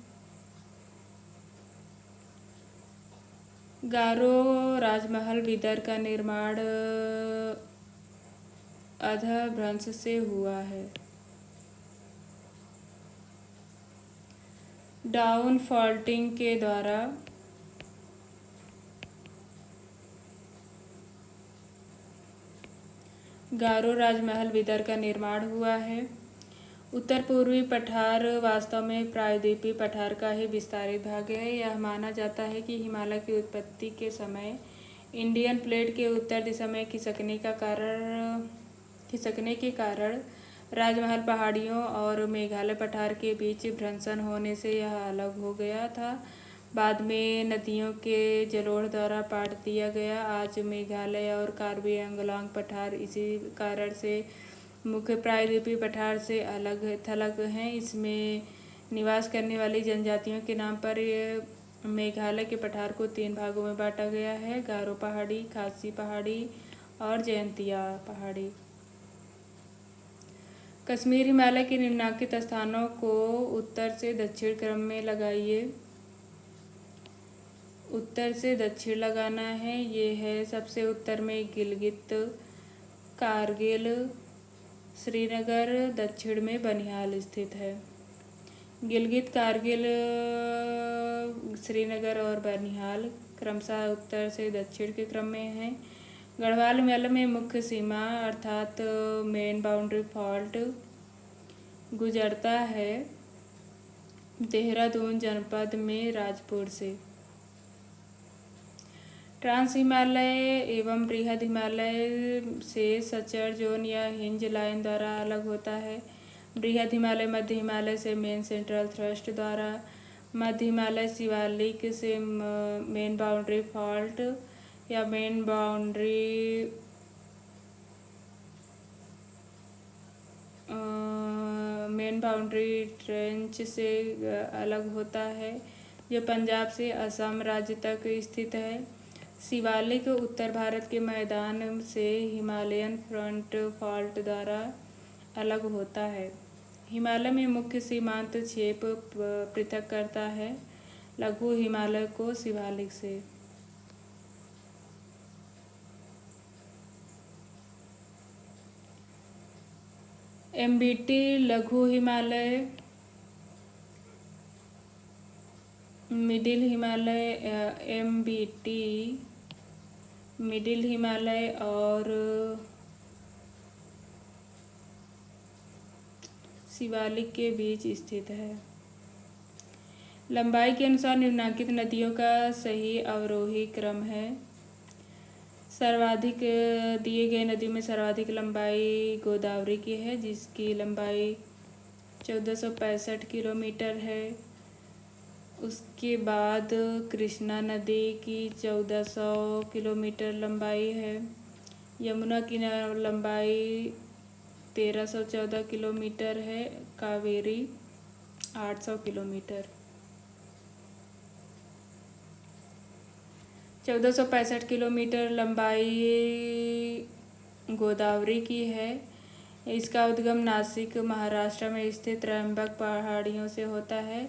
गारो राजमहल विदर का निर्माण अधभ्रंश से हुआ है। डाउन फॉल्टिंग के द्वारा गारो राजमहल विदर का निर्माण हुआ है। उत्तर पूर्वी पठार वास्तव में प्रायद्वीपीय पठार का ही विस्तारित भाग है। यह माना जाता है कि हिमालय की उत्पत्ति के समय इंडियन प्लेट के उत्तर दिशा में खिसकने के कारण राजमहल पहाड़ियों और मेघालय पठार के बीच भ्रंशन होने से यह अलग हो गया था। बाद में नदियों के जलोढ़ द्वारा पाट दिया गया। आज मेघालय और कार्बी आंगलोंग पठार इसी कारण से मुख्य प्रायद्वीपीय पठार से अलग थलग हैं। इसमें निवास करने वाली जनजातियों के नाम पर मेघालय के पठार को 3 भागों में बांटा गया है: गारो पहाड़ी, खासी पहाड़ी और जयंतिया पहाड़ी। कश्मीर हिमालय के निम्नलिखित स्थानों को उत्तर से दक्षिण क्रम में लगाइए। उत्तर से दक्षिण लगाना है। ये है सबसे उत्तर में गिलगित, कारगिल, श्रीनगर। दक्षिण में बनिहाल स्थित है। गिलगित, कारगिल, श्रीनगर और बनिहाल क्रमशः उत्तर से दक्षिण के क्रम में हैं। गढ़वाल हिमालय में मुख्य सीमा अर्थात मेन बाउंड्री फॉल्ट गुजरता है देहरादून जनपद में राजपुर से। ट्रांस हिमालय एवं बृहद हिमालय से सचर जोन या हिंज लाइन द्वारा अलग होता है। बृहद हिमालय मध्य हिमालय से मेन सेंट्रल थ्रस्ट द्वारा, मध्य हिमालय शिवालिक से मेन बाउंड्री फॉल्ट या मेन बाउंड्री ट्रेंच से अलग होता है, जो पंजाब से असम राज्य तक स्थित है। शिवालिक उत्तर भारत के मैदान से हिमालयन फ्रंट फॉल्ट द्वारा अलग होता है। हिमालय में मुख्य सीमांत क्षेप पृथक करता है लघु हिमालय को शिवालिक से। एमबीटी लघु Himalaya middle Himalaya MBT middle Himalaya और शिवालिक के बीच स्थित है। लंबाई के अनुसार निम्नलिखित नदियों का सही अवरोही क्रम है। सर्वाधिक दिए गए नदियों में सर्वाधिक लंबाई गोदावरी की है, जिसकी लंबाई 1465 किलोमीटर है। उसके बाद कृष्णा नदी की 1400 किलोमीटर लंबाई है। यमुना की लंबाई 1314 किलोमीटर है। कावेरी 800 किलोमीटर। 1465 किलोमीटर लंबाई गोदावरी की है। इसका उद्गम नासिक महाराष्ट्र में स्थित त्र्यंबक पहाड़ियों से होता है।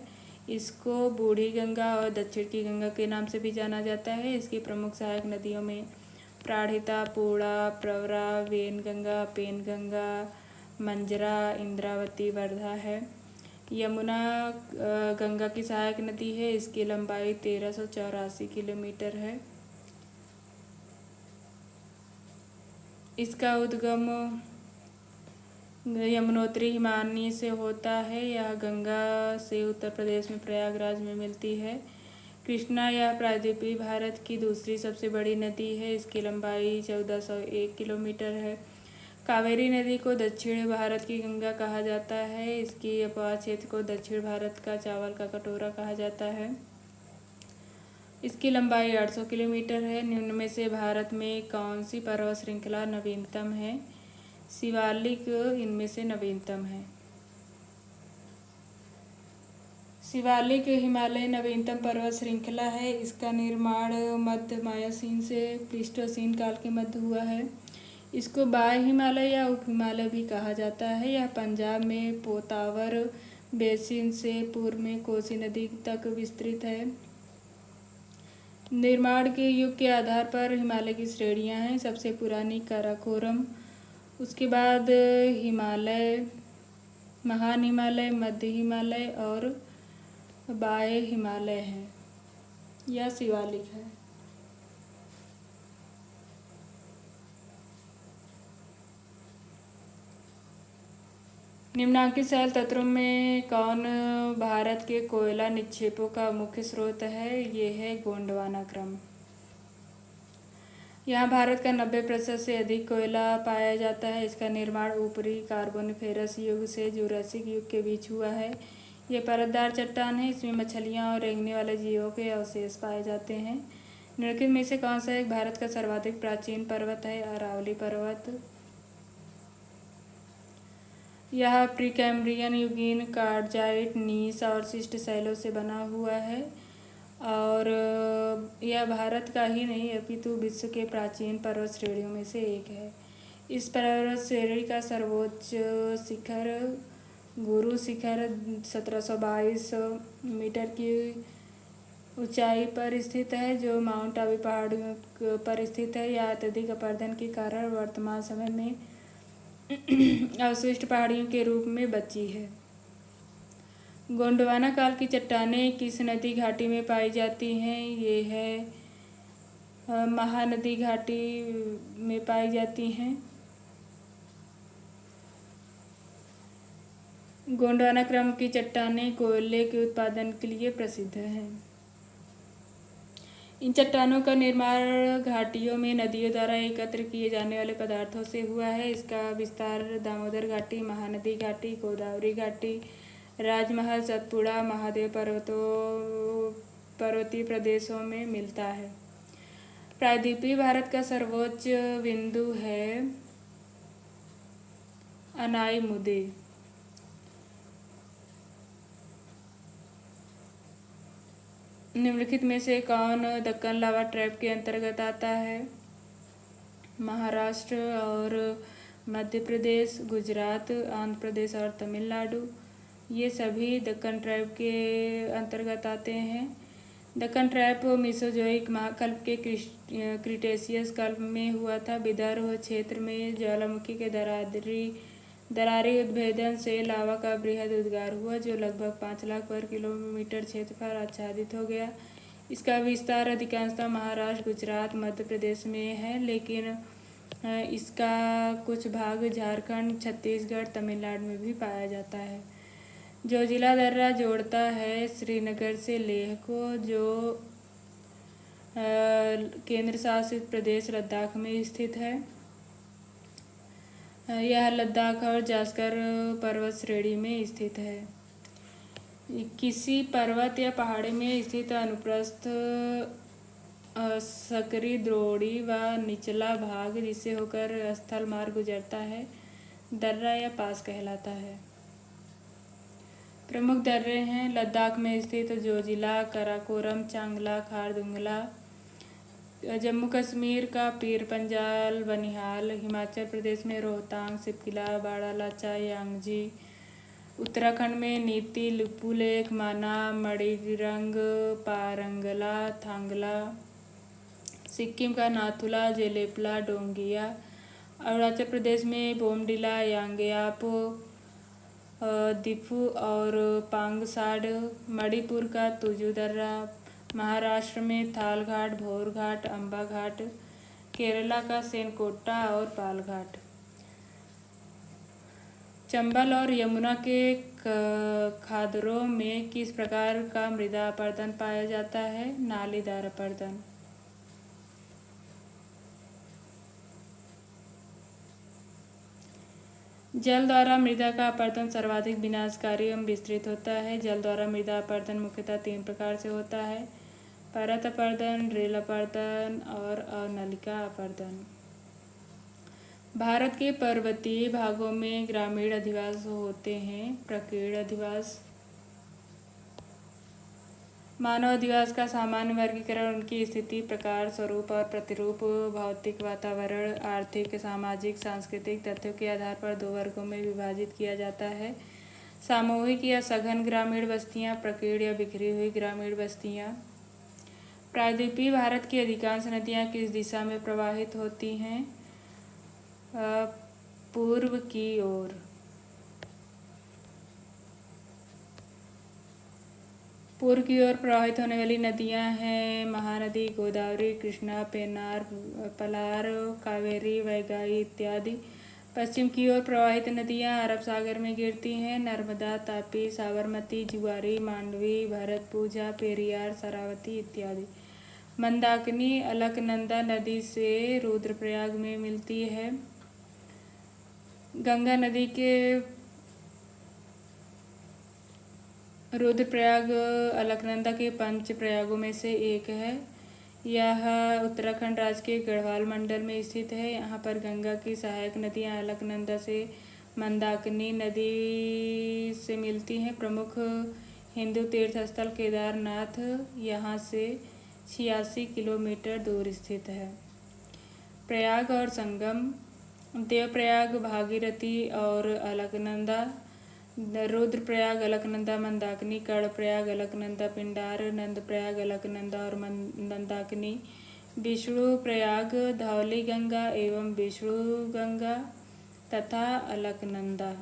इसको बूढ़ी गंगा और दक्षिण की गंगा के नाम से भी जाना जाता है। इसकी प्रमुख सहायक नदियों में प्राणहिता, पूर्णा, प्रवरा, वेनगंगा, पेनगंगा, मंजरा, इंद्रावती, वर्धा है। यमुना गंगा की सहायक नदी है। इसकी लंबाई 1384 किलोमीटर है। इसका उद्गम यमुनोत्री हिमानी से होता है। यह गंगा से उत्तर प्रदेश में प्रयागराज में मिलती है। कृष्णा यह प्रायद्वीपीय भारत की दूसरी सबसे बड़ी नदी है। इसकी लंबाई 1401 किलोमीटर है। कावेरी नदी को दक्षिण भारत की गंगा कहा जाता है। इसकी अपवाह क्षेत्र को दक्षिण भारत का चावल का कटोरा कहा जाता है। इसकी लंबाई 800 किलोमीटर है। निम्न में से भारत में कौन सी पर्वत श्रृंखला नवीनतम है? शिवालिक इनमें से नवीनतम है। शिवालिक हिमालय नवीनतम पर्वत श्रृंखला है। इसका निर्माण मध्य मायासीन से प्लीस्टोसीन काल के मध्य हुआ है। इसको बाह्य हिमालय या उप हिमालय भी कहा जाता है। यह पंजाब में पोतावर बेसिन से पूर्व में कोसी नदी तक विस्तृत है। निर्माण के युग के आधार पर हिमालय की श्रेणियां हैं। सबसे पुरानी काराकोरम, उसके बाद हिमालय, महान हिमालय, मध्य हिमालय और बाह्य हिमालय है। यह शिवालिक है। निम्नांकित शैल तत्वों में कौन भारत के कोयला निक्षेपों का मुख्य स्रोत है? ये है गोंडवाना क्रम। यहाँ भारत का 90% से अधिक कोयला पाया जाता है। इसका निर्माण ऊपरी कार्बोनिफेरस युग से जुरासिक युग के बीच हुआ है। ये परतदार चट्टान है। इसमें मछलियाँ और रेंगने वाले जीवों के अवशेष पाए जाते हैं। निम्नलिखित में से कौन सा एक भारत का सर्वाधिक प्राचीन पर्वत है? अरावली पर्वत। यह प्रीकैम्ब्रियन युगीन कार्जाइट, नीस और शिष्ट शैलों से बना हुआ है और यह भारत का ही नहीं अपितु विश्व के प्राचीन पर्वत श्रेणियों में से एक है। इस पर्वत श्रेणी का सर्वोच्च शिखर गुरु शिखर 1722 मीटर की ऊंचाई पर स्थित है, जो माउंट आबू पहाड़ियों पर स्थित है। यह अत्यधिक अपरदन के कारण वर्तमान समय में अवशिष्ट पहाड़ियों के रूप में बची है। गोंडवाना काल की चट्टानें किस नदी घाटी में पाई जाती हैं? ये है महानदी घाटी में पाई जाती हैं। गोंडवाना क्रम की चट्टानें कोयले के उत्पादन के लिए प्रसिद्ध हैं। इन चट्टानों का निर्माण घाटियों में नदियों द्वारा एकत्र किए जाने वाले पदार्थों से हुआ है। इसका विस्तार दामोदर घाटी, महानदी घाटी, गोदावरी घाटी, राजमहल, सतपुड़ा, महादेव पर्वतीय प्रदेशों में मिलता है। प्रायद्वीपीय भारत का सर्वोच्च बिंदु है अनाईमुदी। निम्नलिखित में से कौन दक्कन लावा ट्रैप के अंतर्गत आता है? महाराष्ट्र और मध्य प्रदेश, गुजरात, आंध्र प्रदेश और तमिलनाडु, ये सभी दक्कन ट्रैप के अंतर्गत आते हैं। दक्कन ट्रैप मेसोजोइक महाकल्प के क्रिटेशियस कल्प में हुआ था। विदर्भ क्षेत्र में ज्वालामुखी के दरादरी दरारी उद्भेदन से लावा का बृहद उद्गार हुआ जो लगभग 5 लाख वर्ग किलोमीटर क्षेत्रफल आच्छादित हो गया। इसका विस्तार अधिकांशतः महाराष्ट्र, गुजरात, मध्य प्रदेश में है, लेकिन इसका कुछ भाग झारखंड, छत्तीसगढ़, तमिलनाडु में भी पाया जाता है। जोजिला दर्रा जोड़ता है श्रीनगर से लेह को, जो केंद्र शासित प्रदेश लद्दाख में स्थित है। यह लद्दाख और जास्कर पर्वत श्रेणी में स्थित है। किसी पर्वत या पहाड़ी में स्थित अनुप्रस्थ सकरी द्रोणी व निचला भाग जिससे होकर स्थल मार्ग गुजरता है दर्रा या पास कहलाता है। प्रमुख दर्रे हैं लद्दाख में स्थित जोजिला, कराकोरम, चांगला, खारदुंगला, जम्मू कश्मीर का पीर पंजाल, बनिहाल, हिमाचल प्रदेश में रोहतांग, सिपकिला, बाड़ालाचा, यांगजी, उत्तराखंड में नीति, लिपुलेख, माना, मणिरंग, पारंगला, थांगला, सिक्किम का नाथुला, जेलेपला, डोंगिया, अरुणाचल प्रदेश में बोमडिला, यांगयाप, दिफू और पांगसाड, मणिपुर का तुजू दर्रा, महाराष्ट्र में थालघाट, भोरघाट, अम्बा घाट, केरला का सेनकोट्टा और पालघाट। चंबल और यमुना के खादरों में किस प्रकार का मृदा अपरदन पाया जाता है? नालीदार अपरदन। जल द्वारा मृदा का अपरदन सर्वाधिक विनाशकारी एवं विस्तृत होता है। जल द्वारा मृदा अपरदन मुख्यतः 3 प्रकार से होता है: परत अपरदन, रेल अपरदन और अवनलिका अपरदन। भारत के पर्वतीय भागों में ग्रामीण अधिवास होते हैं। प्रकीर्ण अधिवास। मानव अधिवास का सामान्य वर्गीकरण उनकी स्थिति, प्रकार, स्वरूप और प्रतिरूप, भौतिक वातावरण, आर्थिक, सामाजिक, सांस्कृतिक तथ्यों के आधार पर 2 वर्गों में विभाजित किया जाता है: सामूहिक या सघन ग्रामीण बस्तियां, प्रकीर्ण या बिखरी हुई ग्रामीण बस्तियां। प्रायद्वीपीय भारत की अधिकांश नदियां किस दिशा में प्रवाहित होती हैं? पूर्व की ओर। पूर्व की ओर प्रवाहित होने वाली नदियां हैं महानदी, गोदावरी, कृष्णा, पेन्नार, पलार, कावेरी, वैगाई इत्यादि। पश्चिम की ओर प्रवाहित नदियां अरब सागर में गिरती हैं: नर्मदा, तापी, साबरमती, जुआरी, मांडवी, भरतपुझा, पेरियार, शरावती इत्यादि। मंदाकिनी अलकनंदा नदी से रुद्रप्रयाग में मिलती है। गंगा नदी के रुद्रप्रयाग अलकनंदा के 5 प्रयागों में से एक है। यह उत्तराखंड राज्य के गढ़वाल मंडल में स्थित है। यहाँ पर गंगा की सहायक नदियाँ अलकनंदा से मंदाकिनी नदी से मिलती हैं। प्रमुख हिंदू तीर्थस्थल केदारनाथ यहाँ से 86 किलोमीटर दूर स्थित है। प्रयाग और संगम। देवप्रयाग, भागीरथी और अलकनंदा, रुद्रप्रयाग, अलकनंदा, मंदाकिनी, कर्णप्रयाग, अलकनंदा, पिंडार, नंदप्रयाग, अलकनंदा और मंदाकिनी, विष्णु प्रयाग, धौली गंगा एवं विष्णु गंगा तथा अलकनंदा।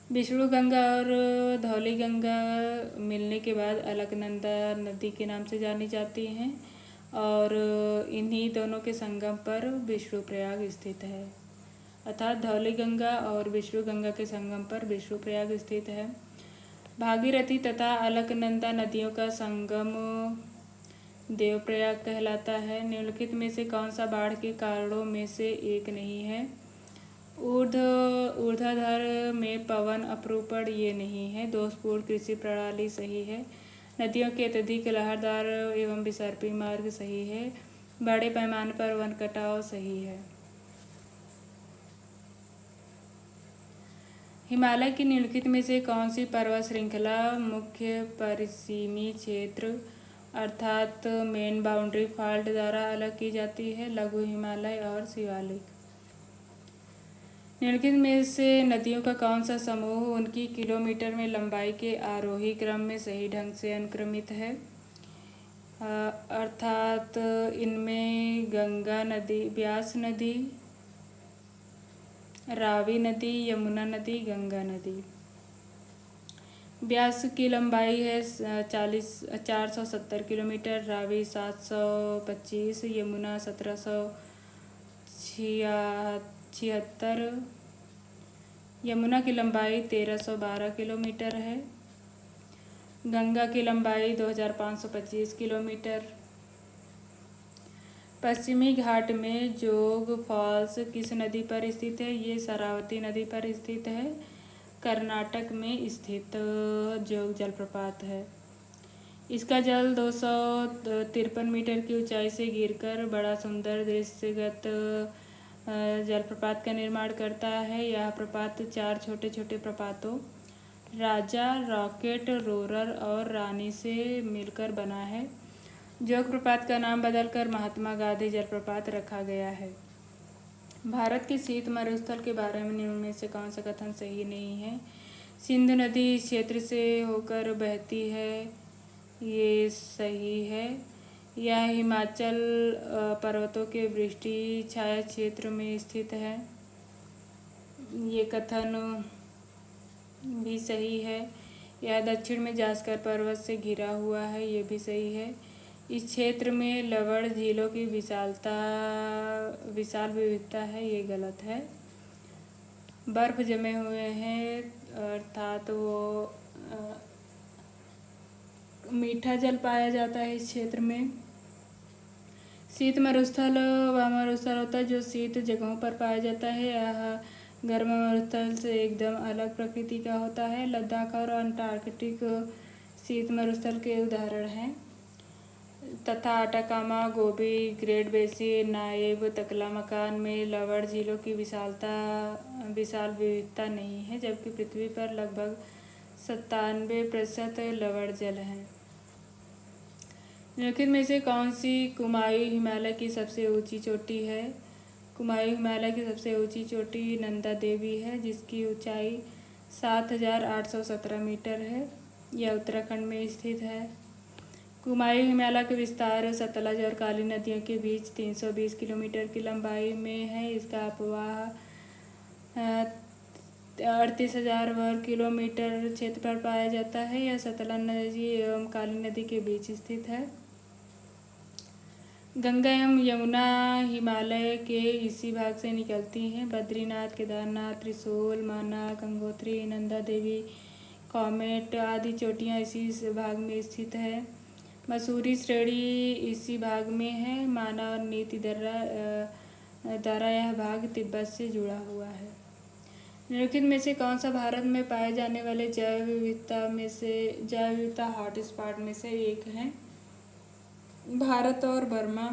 विष्णु गंगा और धौली गंगा मिलने के बाद अलकनंदा नदी के नाम से जानी जाती हैं और इन्हीं दोनों के संगम पर विष्णु प्रयाग स्थित है, अर्थात धौली गंगा और विष्णु गंगा के संगम पर विष्णु प्रयाग स्थित है। भागीरथी तथा अलकनंदा नदियों का संगम देवप्रयाग कहलाता है। निम्नलिखित में से कौन सा बाढ़ के कारणों में से एक नहीं है? ऊर्ध्वाधर में पवन अपरूपण ये नहीं है। दोषपूर्ण कृषि प्रणाली सही है। नदियों के अत्यधिक लहरदार एवं विसर्पी मार्ग सही है। बड़े पैमाने पर वन कटाव सही है। हिमालय की निम्नलिखित में से कौन सी पर्वत श्रृंखला मुख्य परिसीमी क्षेत्र अर्थात मेन बाउंड्री फॉल्ट द्वारा अलग की जाती है? लघु हिमालय और शिवालिक। निम्नलिखित में से नदियों का कौन सा समूह उनकी किलोमीटर में लंबाई के आरोही क्रम में सही ढंग से अनुक्रमित है? अर्थात इनमें गंगा नदी, ब्यास नदी, रावी नदी, यमुना नदी, गंगा नदी। ब्यास की लंबाई है 470 किलोमीटर, रावी 725, यमुना 1776, यमुना की लंबाई 1312 किलोमीटर है। गंगा की लंबाई 2525 किलोमीटर। पश्चिमी घाट में जोग फॉल्स किस नदी पर स्थित है? ये शरावती नदी पर स्थित है। कर्नाटक में स्थित जोग जलप्रपात है। इसका जल 253 मीटर की ऊंचाई से गिरकर बड़ा सुंदर दृश्यगत जलप्रपात का निर्माण करता है। यह प्रपात 4 छोटे छोटे प्रपातों राजा, रॉकेट, रोरर और रानी से मिलकर बना है। जोग प्रपात का नाम बदलकर महात्मा गांधी जलप्रपात रखा गया है। भारत के शीत मरुस्थल के बारे में निम्न में से कौन सा कथन सही नहीं है? सिंधु नदी इस क्षेत्र से होकर बहती है, ये सही है। यह हिमाचल पर्वतों के वृष्टि छाया क्षेत्र में स्थित है, ये कथन भी सही है। यह दक्षिण में जास्कर पर्वत से घिरा हुआ है, ये भी सही है। इस क्षेत्र में लवण झीलों की विशाल विविधता है, ये गलत है। बर्फ जमे हुए हैं अर्थात वो मीठा जल पाया जाता है इस क्षेत्र में। शीत मरुस्थल वह मरुस्थल होता है जो शीत जगहों पर पाया जाता है। यह गर्म मरुस्थल से एकदम अलग प्रकृति का होता है। लद्दाख और अंटार्कटिक शीत मरुस्थल के उदाहरण हैं तथा अटाकामा, गोबी, ग्रेट बेसिन, नायब, तकलामकान में लवण झीलों की विशाल विविधता नहीं है, जबकि पृथ्वी पर लगभग 97% लवण जल है। निम्नलिखित में से कौन सी कुमायूं हिमालय की सबसे ऊंची चोटी है? कुमायूं हिमालय की सबसे ऊंची चोटी नंदा देवी है, जिसकी ऊंचाई 7817 मीटर है। यह उत्तराखंड में स्थित है। कुमायूं हिमालय का विस्तार सतलज और काली नदियों के बीच 320 किलोमीटर की लंबाई में है। इसका अपवाह 38,000 वर्ग किलोमीटर क्षेत्र पर पाया जाता है। यह सतलज नदी एवं काली नदी के बीच स्थित है। गंगा एवं यमुना हिमालय के इसी भाग से निकलती हैं। बद्रीनाथ, केदारनाथ, त्रिशूल, माना, गंगोत्री, नंदा देवी, कॉमेट आदि चोटियाँ इसी भाग में स्थित है। मसूरी श्रेणी इसी भाग में है। माना और नीति दर्रा यह भाग तिब्बत से जुड़ा हुआ है। निम्नलिखित में से कौन सा भारत में पाए जाने वाले जैव विविधता हॉटस्पॉट में से एक है? भारत और बर्मा।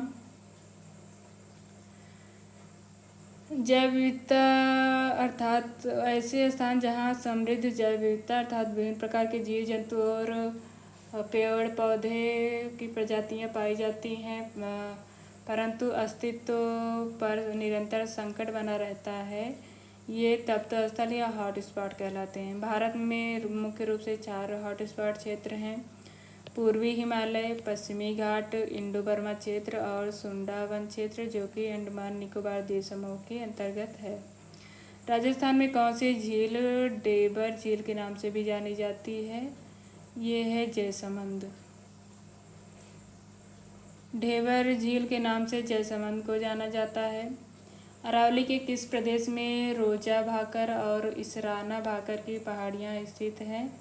जैव विविधता अर्थात ऐसे स्थान जहाँ समृद्ध जैव विविधता अर्थात विभिन्न प्रकार के जीव जंतु और पेड़ पौधे की प्रजातियाँ पाई जाती हैं, परंतु अस्तित्व पर निरंतर संकट बना रहता है, ये तप्त स्थल या हॉटस्पॉट कहलाते हैं। भारत में मुख्य रूप से 4 हॉटस्पॉट क्षेत्र हैं: पूर्वी हिमालय, पश्चिमी घाट, इंडो बर्मा क्षेत्र और सुंदरवन क्षेत्र, जो कि अंडमान निकोबार द्वीप समूह के अंतर्गत है। राजस्थान में कौन सी झील डेबर झील के नाम से भी जानी जाती है? ये है जयसमंद। ढेबर झील के नाम से जयसमंद को जाना जाता है। अरावली के किस प्रदेश में रोजा भाकर और इसराना भाकर की पहाड़ियाँ स्थित हैं?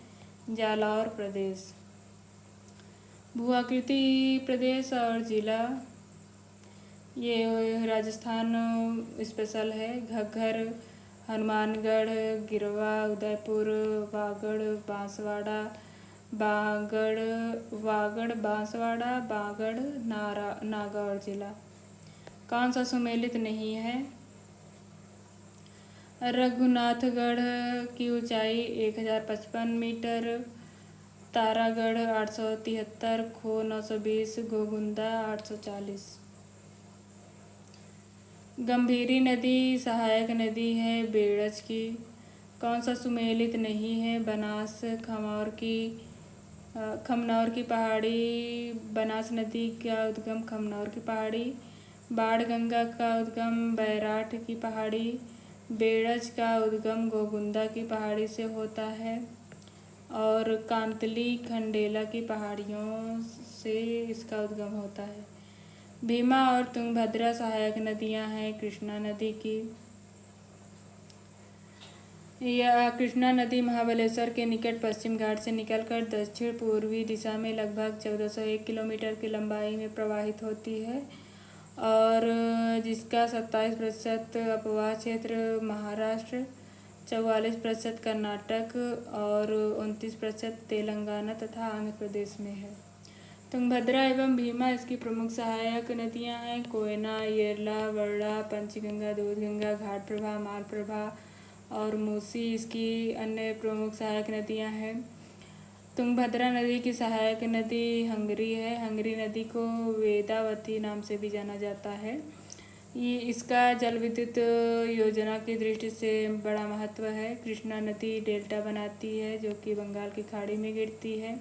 जालौर प्रदेश। भूआकृति प्रदेश और जिला, ये राजस्थान स्पेशल है। घग्गर, हनुमानगढ़, गिरवा, उदयपुर, वागड़, बांसवाड़ा, नागौर जिला। कौन सा सुमेलित नहीं है? रघुनाथगढ़ की ऊंचाई 1055 मीटर, तारागढ़ 873, खो 920, घोगुंदा 840। गंभीरी नदी सहायक नदी है बेड़ज की। कौन सा सुमेलित नहीं है? बनास, खमौर की खमनौर की पहाड़ी, बनास नदी का उद्गम खमनौर की पहाड़ी, बाणगंगा का उद्गम बैराठ की पहाड़ी, बेड़ज का उद्गम गोगुंदा की पहाड़ी से होता है और कांतली खंडेला की पहाड़ियों से इसका उद्गम होता है। भीमा और तुंगभद्रा सहायक नदियां हैं कृष्णा नदी की। यह कृष्णा नदी महाबलेश्वर के निकट पश्चिम घाट से निकलकर दक्षिण पूर्वी दिशा में लगभग 1401 किलोमीटर की लंबाई में प्रवाहित होती है और जिसका 27% अपवाह क्षेत्र महाराष्ट्र, 44% कर्नाटक और 29% तेलंगाना तथा आंध्र प्रदेश में है। तुंगभद्रा एवं भीमा इसकी प्रमुख सहायक नदियां हैं। कोयना, येरला, वर्धा, पंचगंगा, दूधगंगा, घाटप्रभा, मालप्रभा और मूसी इसकी अन्य प्रमुख सहायक नदियां हैं। तुंगभद्रा नदी की सहायक नदी हंगरी है। हंगरी नदी को वेदावती नाम से भी जाना जाता है। ये इसका जल विद्युत योजना की दृष्टि से बड़ा महत्व है। कृष्णा नदी डेल्टा बनाती है जो कि बंगाल की खाड़ी में गिरती है।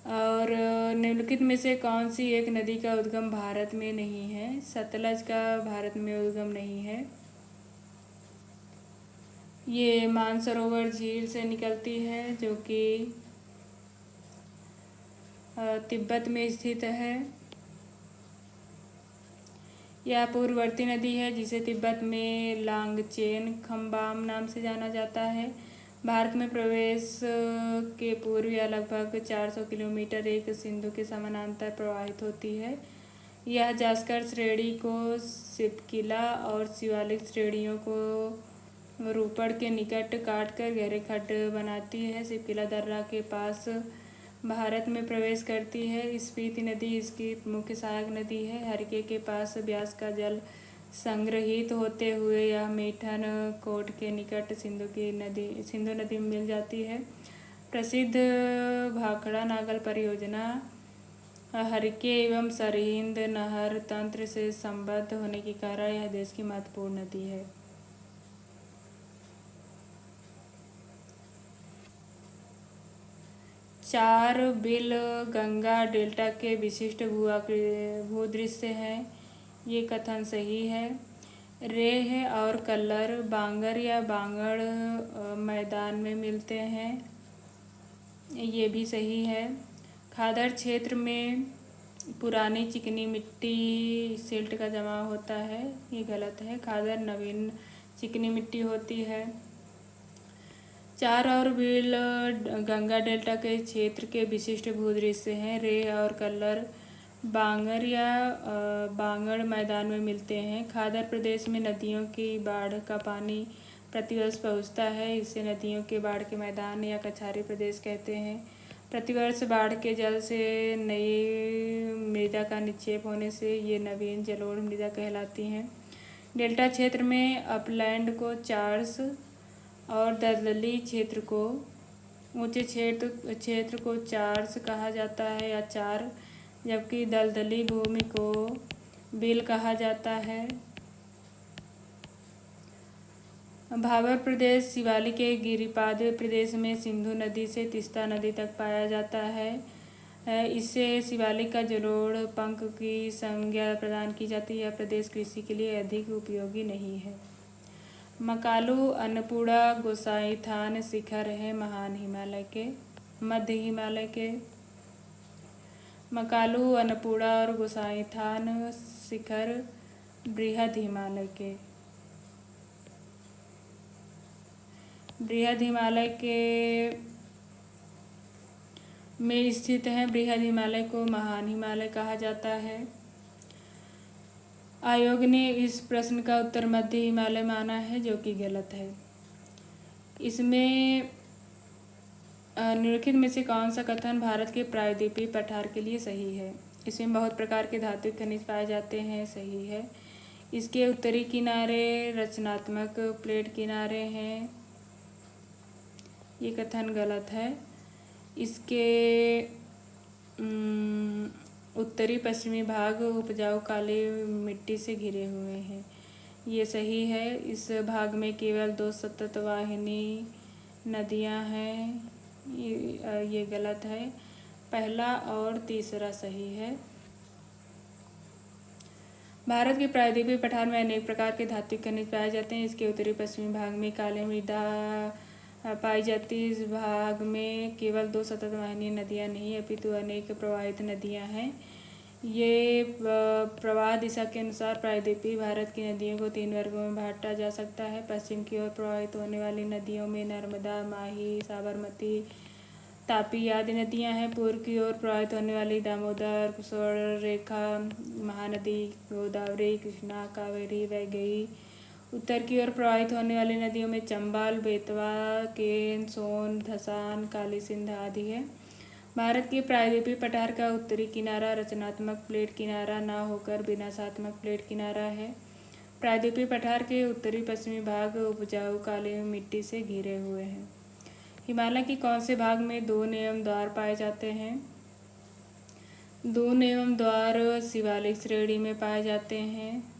और निम्नलिखित में से कौन सी एक नदी का उद्गम भारत में नहीं है? सतलज का भारत में उद्गम नहीं है। ये मानसरोवर झील से निकलती है जो कि तिब्बत में स्थित है। यह पूर्ववर्ती नदी है जिसे तिब्बत में लांगचेन खम्बाम नाम से जाना जाता है। भारत में प्रवेश के पूर्व या लगभग 400 किलोमीटर एक सिंधु के समानांतर प्रवाहित होती है। यह जास्कर श्रेणी को सिपकिला और शिवालिक श्रेणियों को रूपड़ के निकट काटकर गहरे खड्ड बनाती है। सिपकिला दर्रा के पास भारत में प्रवेश करती है। स्पीति नदी इसकी मुख्य सहायक नदी है। हरिके के पास ब्यास का जल संग्रहित होते हुए यह मीठन कोट के निकट सिंधु नदी में मिल जाती है। प्रसिद्ध भाखड़ा नागल परियोजना हरिके एवं सरहिंद नहर तंत्र से संबद्ध होने के कारण यह देश की महत्वपूर्ण नदी है। चार बिल गंगा डेल्टा के विशिष्ट भूदृश्य हैं। ये कथन सही है। रेह और कल्लर बांगर या बांगड़ मैदान में मिलते हैं। ये भी सही है। खादर क्षेत्र में पुरानी चिकनी मिट्टी सिल्ट का जमा होता है। ये गलत है। खादर नवीन चिकनी मिट्टी होती है। चार और बिल गंगा डेल्टा के क्षेत्र के विशिष्ट भूदृश्य हैं। रेह और कल्लर बांगर या बांगड़ मैदान में मिलते हैं। खादर प्रदेश में नदियों की बाढ़ का पानी प्रतिवर्ष पहुँचता है। इसे नदियों के बाढ़ के मैदान या कछारी प्रदेश कहते हैं। प्रतिवर्ष बाढ़ के जल से नई मृदा का निक्षेप होने से ये नवीन जलोढ़ मृदा कहलाती हैं। डेल्टा क्षेत्र में अपलैंड को चार्स और दलदली क्षेत्र को ऊंचे क्षेत्र को चार्स कहा जाता है या चार, जबकि दलदली भूमि को बिल कहा जाता है। भाबर प्रदेश शिवालिक के गिरिपाद प्रदेश में सिंधु नदी से तीस्ता नदी तक पाया जाता है। इससे शिवालिक का जलोढ़ पंख की संज्ञा प्रदान की जाती है। यह प्रदेश कृषि के लिए अधिक उपयोगी नहीं है। मकालू अन्नपूर्णा गोसाईथान शिखर है महान हिमालय के मध्य हिमालय के। मकालू अन्नपूर्णा और गोसाईथान शिखर बृहद हिमालय के में स्थित हैं। बृहद हिमालय को महान हिमालय कहा जाता है। आयोग ने इस प्रश्न का उत्तर मध्य हिमालय माना है जो कि गलत है। इसमें निम्नलिखित में से कौन सा कथन भारत के प्रायद्वीपीय पठार के लिए सही है? इसमें बहुत प्रकार के धातुक खनिज पाए जाते हैं। सही है। इसके उत्तरी किनारे रचनात्मक प्लेट किनारे हैं। ये कथन गलत है। इसके उत्तरी पश्चिमी भाग उपजाऊ काली मिट्टी से घिरे हुए हैं। ये सही है। इस भाग में केवल 2 सतत वाहिनी नदियां हैं। ये गलत है। पहला और तीसरा सही है। भारत के प्रायद्वीपीय पठार में अनेक प्रकार के धात्विक खनिज पाए जाते हैं। इसके उत्तरी पश्चिमी भाग में काली मृदा पाई जाती है। इस भाग में केवल 2 सतत वाहिनी नदियाँ नहीं अपितु अनेक प्रवाहित नदियाँ हैं। ये प्रवाह दिशा के अनुसार प्रायद्वीपीय भारत की नदियों को 3 वर्गों में बांटा जा सकता है। पश्चिम की ओर प्रवाहित होने वाली नदियों में नर्मदा, माही, साबरमती, तापी आदि नदियां हैं। पूर्व की ओर प्रवाहित होने वाली दामोदर, स्वर्णरेखा, महानदी, गोदावरी, कृष्णा, कावेरी, वैगई। उत्तर की ओर प्रवाहित होने वाली नदियों में चंबल, बेतवा, केन, सोन, धसान, काली सिंध आदि है। भारत के प्रायद्वीपीय पठार का उत्तरी किनारा रचनात्मक प्लेट किनारा न होकर विनाशात्मक प्लेट किनारा है। प्रायद्वीपीय पठार के उत्तरी पश्चिमी भाग उपजाऊ काली मिट्टी से घिरे हुए हैं। हिमालय के कौन से भाग में दून एवं द्वार पाए जाते हैं? दून एवं द्वार शिवालिक श्रेणी में पाए जाते हैं।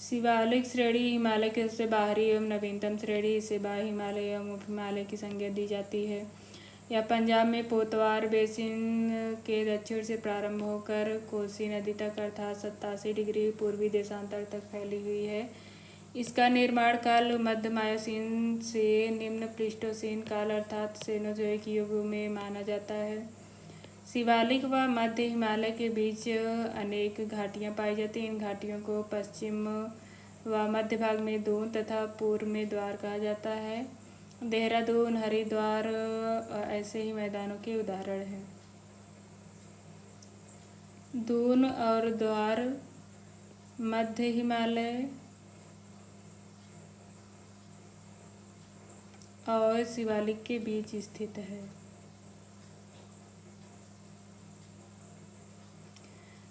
शिवालिक श्रेणी हिमालय के सबसे बाहरी एवं नवीनतम श्रेणी। इसे बाह्य हिमालय एवं उप हिमालय की संज्ञा दी जाती है। यह पंजाब में पोतवार बेसिन के दक्षिण से प्रारंभ होकर कोसी नदी तक अर्थात 87 डिग्री पूर्वी देशांतर तक फैली हुई है। इसका निर्माण काल मध्य मायोसीन से निम्न प्लीस्टोसीन काल अर्थात सेनोजोइक युग में माना जाता है। शिवालिक व मध्य हिमालय के बीच अनेक घाटियाँ पाई जाती हैं। इन घाटियों को पश्चिम व मध्य भाग में दून तथा पूर्व में द्वार कहा जाता है। देहरादून, हरिद्वार ऐसे ही मैदानों के उदाहरण हैं। दून और द्वार मध्य हिमालय और शिवालिक के बीच स्थित है।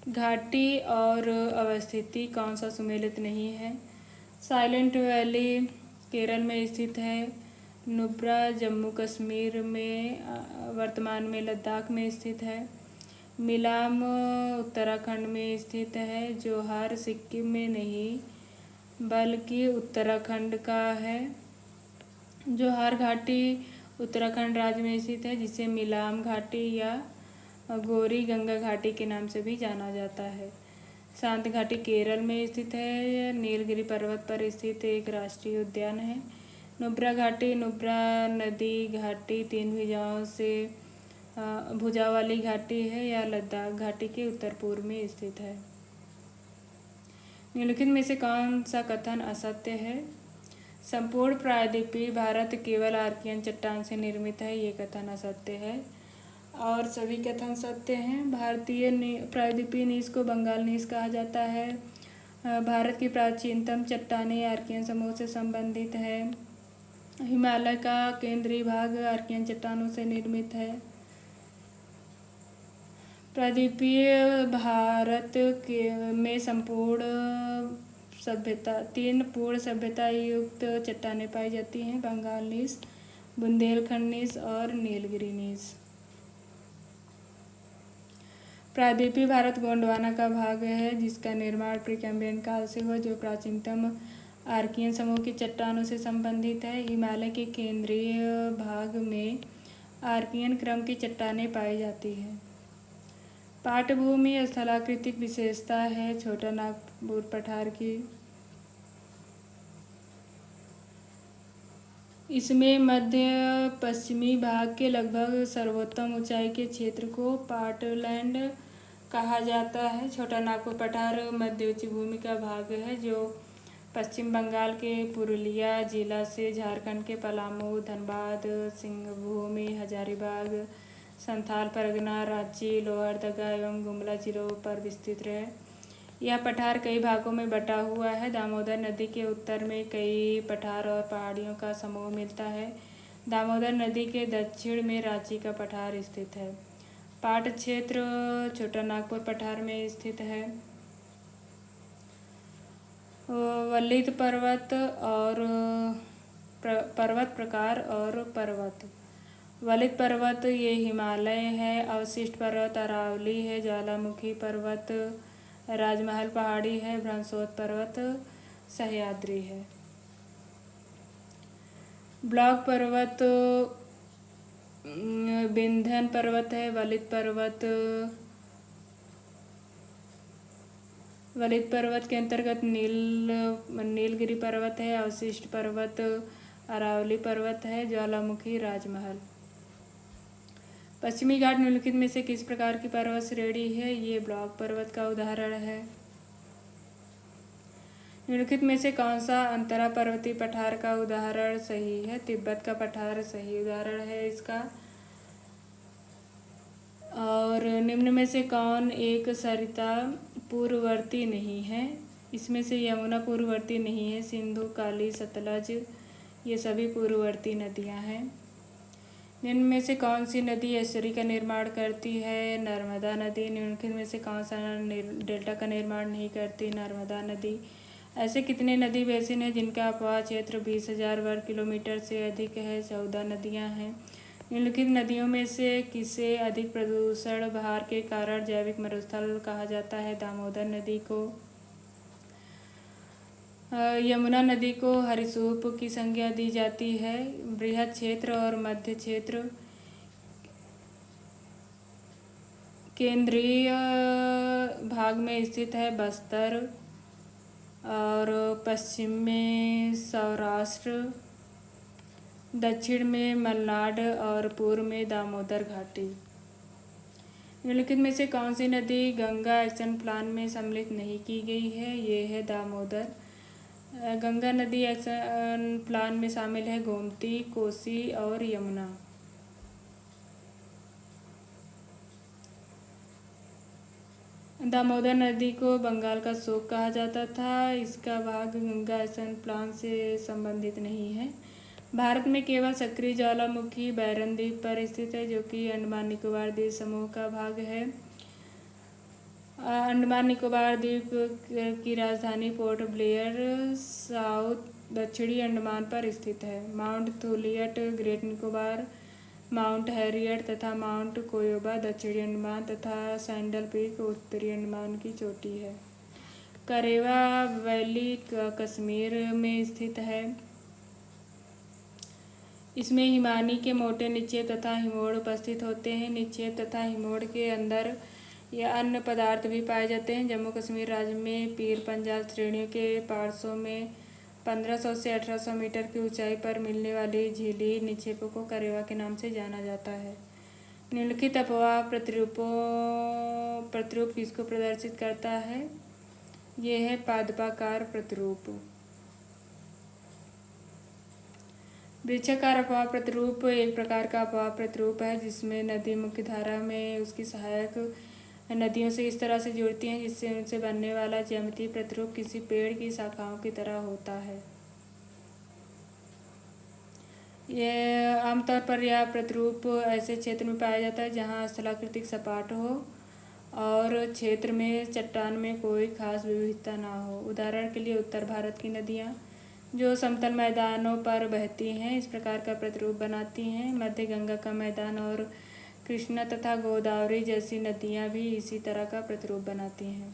घाटी और अवस्थिति कौन सा सुमेलित नहीं है? साइलेंट वैली केरल में स्थित है। नुब्रा जम्मू कश्मीर में वर्तमान में लद्दाख में स्थित है। मिलाम उत्तराखंड में स्थित है। जोहार सिक्किम में नहीं बल्कि उत्तराखंड का है। जोहार घाटी उत्तराखंड राज्य में स्थित है, जिसे मिलाम घाटी या गौरी गंगा घाटी के नाम से भी जाना जाता है। शांत घाटी केरल में स्थित है। नीलगिरी पर्वत पर स्थित एक राष्ट्रीय उद्यान है। नुब्रा घाटी नुब्रा नदी घाटी 3 भुजाओं से भुजा वाली घाटी है। यह लद्दाख घाटी के उत्तर पूर्व में स्थित है। निम्नलिखित में से कौन सा कथन असत्य है? संपूर्ण प्रायद्वीपीय भारत केवल आर्कियन चट्टान से निर्मित है। ये कथन असत्य है और सभी कथन सत्य हैं। भारतीय प्रायद्वीपीय नीस को बंगाल नीस कहा जाता है। भारत की प्राचीनतम चट्टानें आर्कियन समूह से संबंधित है। हिमालय का केंद्रीय भाग आर्कियन चट्टानों से निर्मित है। प्रायद्वीपीय भारत में संपूर्ण सभ्यता 3 पूर्ण सभ्यता युक्त चट्टानें पाई जाती हैं: बंगाल नीस, बुंदेलखंड नीस और नीलगिरी नीस। प्रायद्वीपीय भारत गोंडवाना का भाग है, जिसका निर्माण प्रीकैम्ब्रियन काल से हुआ, जो प्राचीनतम आर्कियन समूह की चट्टानों से संबंधित है। हिमालय के केंद्रीय भाग में आर्कियन क्रम की चट्टानें पाई जाती हैं। पाटभूमि स्थलाकृतिक विशेषता है छोटा नागपुर पठार की। इसमें मध्य पश्चिमी भाग के लगभग सर्वोत्तम ऊंचाई के क्षेत्र को पाटलैंड कहा जाता है। छोटा नागपुर पठार मध्य उच्च भूमि का भाग है, जो पश्चिम बंगाल के पुरुलिया जिला से झारखंड के पलामू, धनबाद, सिंहभूम, हजारीबाग, संथाल परगना, रांची, लोहरदगा एवं गुमला जिलों पर विस्तृत है। यह पठार कई भागों में बटा हुआ है। दामोदर नदी के उत्तर में कई पठार और पहाड़ियों का समूह मिलता है। दामोदर नदी के दक्षिण में रांची का पठार स्थित है। पाट क्षेत्र छोटा नागपुर पठार में स्थित है। वलित पर्वत और पर्वत प्रकार और पर्वत। वलित पर्वत ये हिमालय है। अवशिष्ट पर्वत अरावली है। ज्वालामुखी पर्वत राजमहल पहाड़ी है, ब्रह्मोत्सव पर्वत सह्याद्री है। ब्लॉक पर्वत विंध्य पर्वत है, वलित पर्वत के अंतर्गत नीलगिरी पर्वत है, अवशिष्ट पर्वत अरावली पर्वत है, ज्वालामुखी राजमहल। पश्चिमी घाट निम्नलिखित में से किस प्रकार की पर्वत श्रेणी है? ये ब्लॉक पर्वत का उदाहरण है। निम्नलिखित में से कौन सा अंतरा पर्वतीय पठार का उदाहरण सही है? तिब्बत का पठार सही उदाहरण है इसका। और निम्न में से कौन एक सरिता पूर्ववर्ती नहीं है? इसमें से यमुना पूर्ववर्ती नहीं है, सिंधु, काली, सतलज ये सभी पूर्ववर्ती नदियां हैं। निम्न में से कौन सी नदी एस्चुरी का निर्माण करती है? नर्मदा नदी। निम्नलिखित में से कौन सा डेल्टा का निर्माण नहीं करती? नर्मदा नदी। ऐसे कितने नदी बेसिन हैं जिनका अपवाह क्षेत्र 20,000 वर्ग किलोमीटर से अधिक है? 14 नदियां हैं। निम्नलिखित नदियों में से किसे अधिक प्रदूषण भार के कारण जैविक मरुस्थल कहा जाता है? दामोदर नदी को। यमुना नदी को हरिसूप की संज्ञा दी जाती है। बृहद क्षेत्र और मध्य क्षेत्र। केंद्रीय भाग में स्थित है बस्तर और पश्चिम में सौराष्ट्र, दक्षिण में मलनाड और पूर्व में दामोदर घाटी। निम्नलिखित में से कौन सी नदी गंगा एक्शन प्लान में सम्मिलित नहीं की गई है? ये है दामोदर। गंगा नदी एक्शन प्लान में शामिल है गोमती, कोसी और यमुना। दामोदर नदी को बंगाल का शोक कहा जाता था। इसका भाग गंगा एक्शन प्लान से संबंधित नहीं है। भारत में केवल सक्रिय ज्वालामुखी बैरन द्वीप पर स्थित है, जो कि अंडमान निकोबार द्वीप समूह का भाग है। अंडमान निकोबार द्वीप की राजधानी पोर्ट ब्लेयर साउथ दक्षिणी अंडमान पर स्थित है। Mount Thuillier Great Nicobar, Mount Harriet तथा माउंट कोयोबा दक्षिणी अंडमान तथा सैंडल पीक उत्तरी अंडमान की चोटी है। करेवा वैली कश्मीर में स्थित है। इसमें हिमानी के मोटे निक्षेप तथा हिमोड़ उपस्थित होते हैं। निक्षेप तथा हिमोड़ के अंदर या अन्य पदार्थ भी पाए जाते हैं। जम्मू कश्मीर राज्य में पीर पंजाल श्रेणियों के पार्श्वों में 1500 से 1800 मीटर की ऊंचाई पर मिलने वाली झीली निक्षेपों को करेवा के नाम से जाना जाता है। निम्नलिखित अपवाह प्रतिरूप किसको प्रदर्शित करता है? ये है पादपाकार प्रतिरूप। वृक्षाकार अपवाह प्रतिरूप एक प्रकार का अपवाह प्रतिरूप है जिसमें नदी मुख्य धारा में उसकी सहायक नदियों से इस तरह से जुड़ती हैं जिससे उनसे बनने वाला ज्यामितीय प्रतिरूप किसी पेड़ की शाखाओं की तरह होता है। यह आमतौर पर यह प्रतिरूप ऐसे क्षेत्र में पाया जाता है जहाँ स्थलाकृतिक सपाट हो और क्षेत्र में चट्टान में कोई खास विविधता ना हो। उदाहरण के लिए उत्तर भारत की नदियाँ जो समतल मैदानों पर बहती हैं इस प्रकार का प्रतिरूप बनाती हैं। मध्य गंगा का मैदान और कृष्णा तथा गोदावरी जैसी नदियाँ भी इसी तरह का प्रतिरूप बनाती हैं।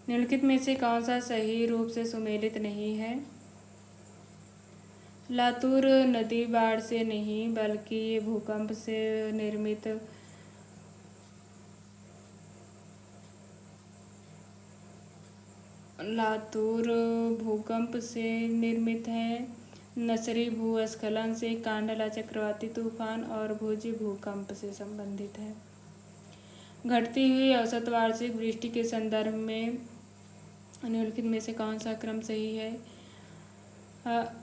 निम्नलिखित में से कौन सा सही रूप से सुमेलित नहीं है? लातूर नदी बाढ़ से नहीं बल्कि भूकंप से निर्मित लातूर भूकंप से निर्मित है। नसरी भूस्खलन से, कांडला चक्रवाती तूफान और भुज भूकंप से संबंधित है। घटती हुई औसत वार्षिक वृष्टि के संदर्भ में निम्नलिखित में से कौन सा क्रम सही है?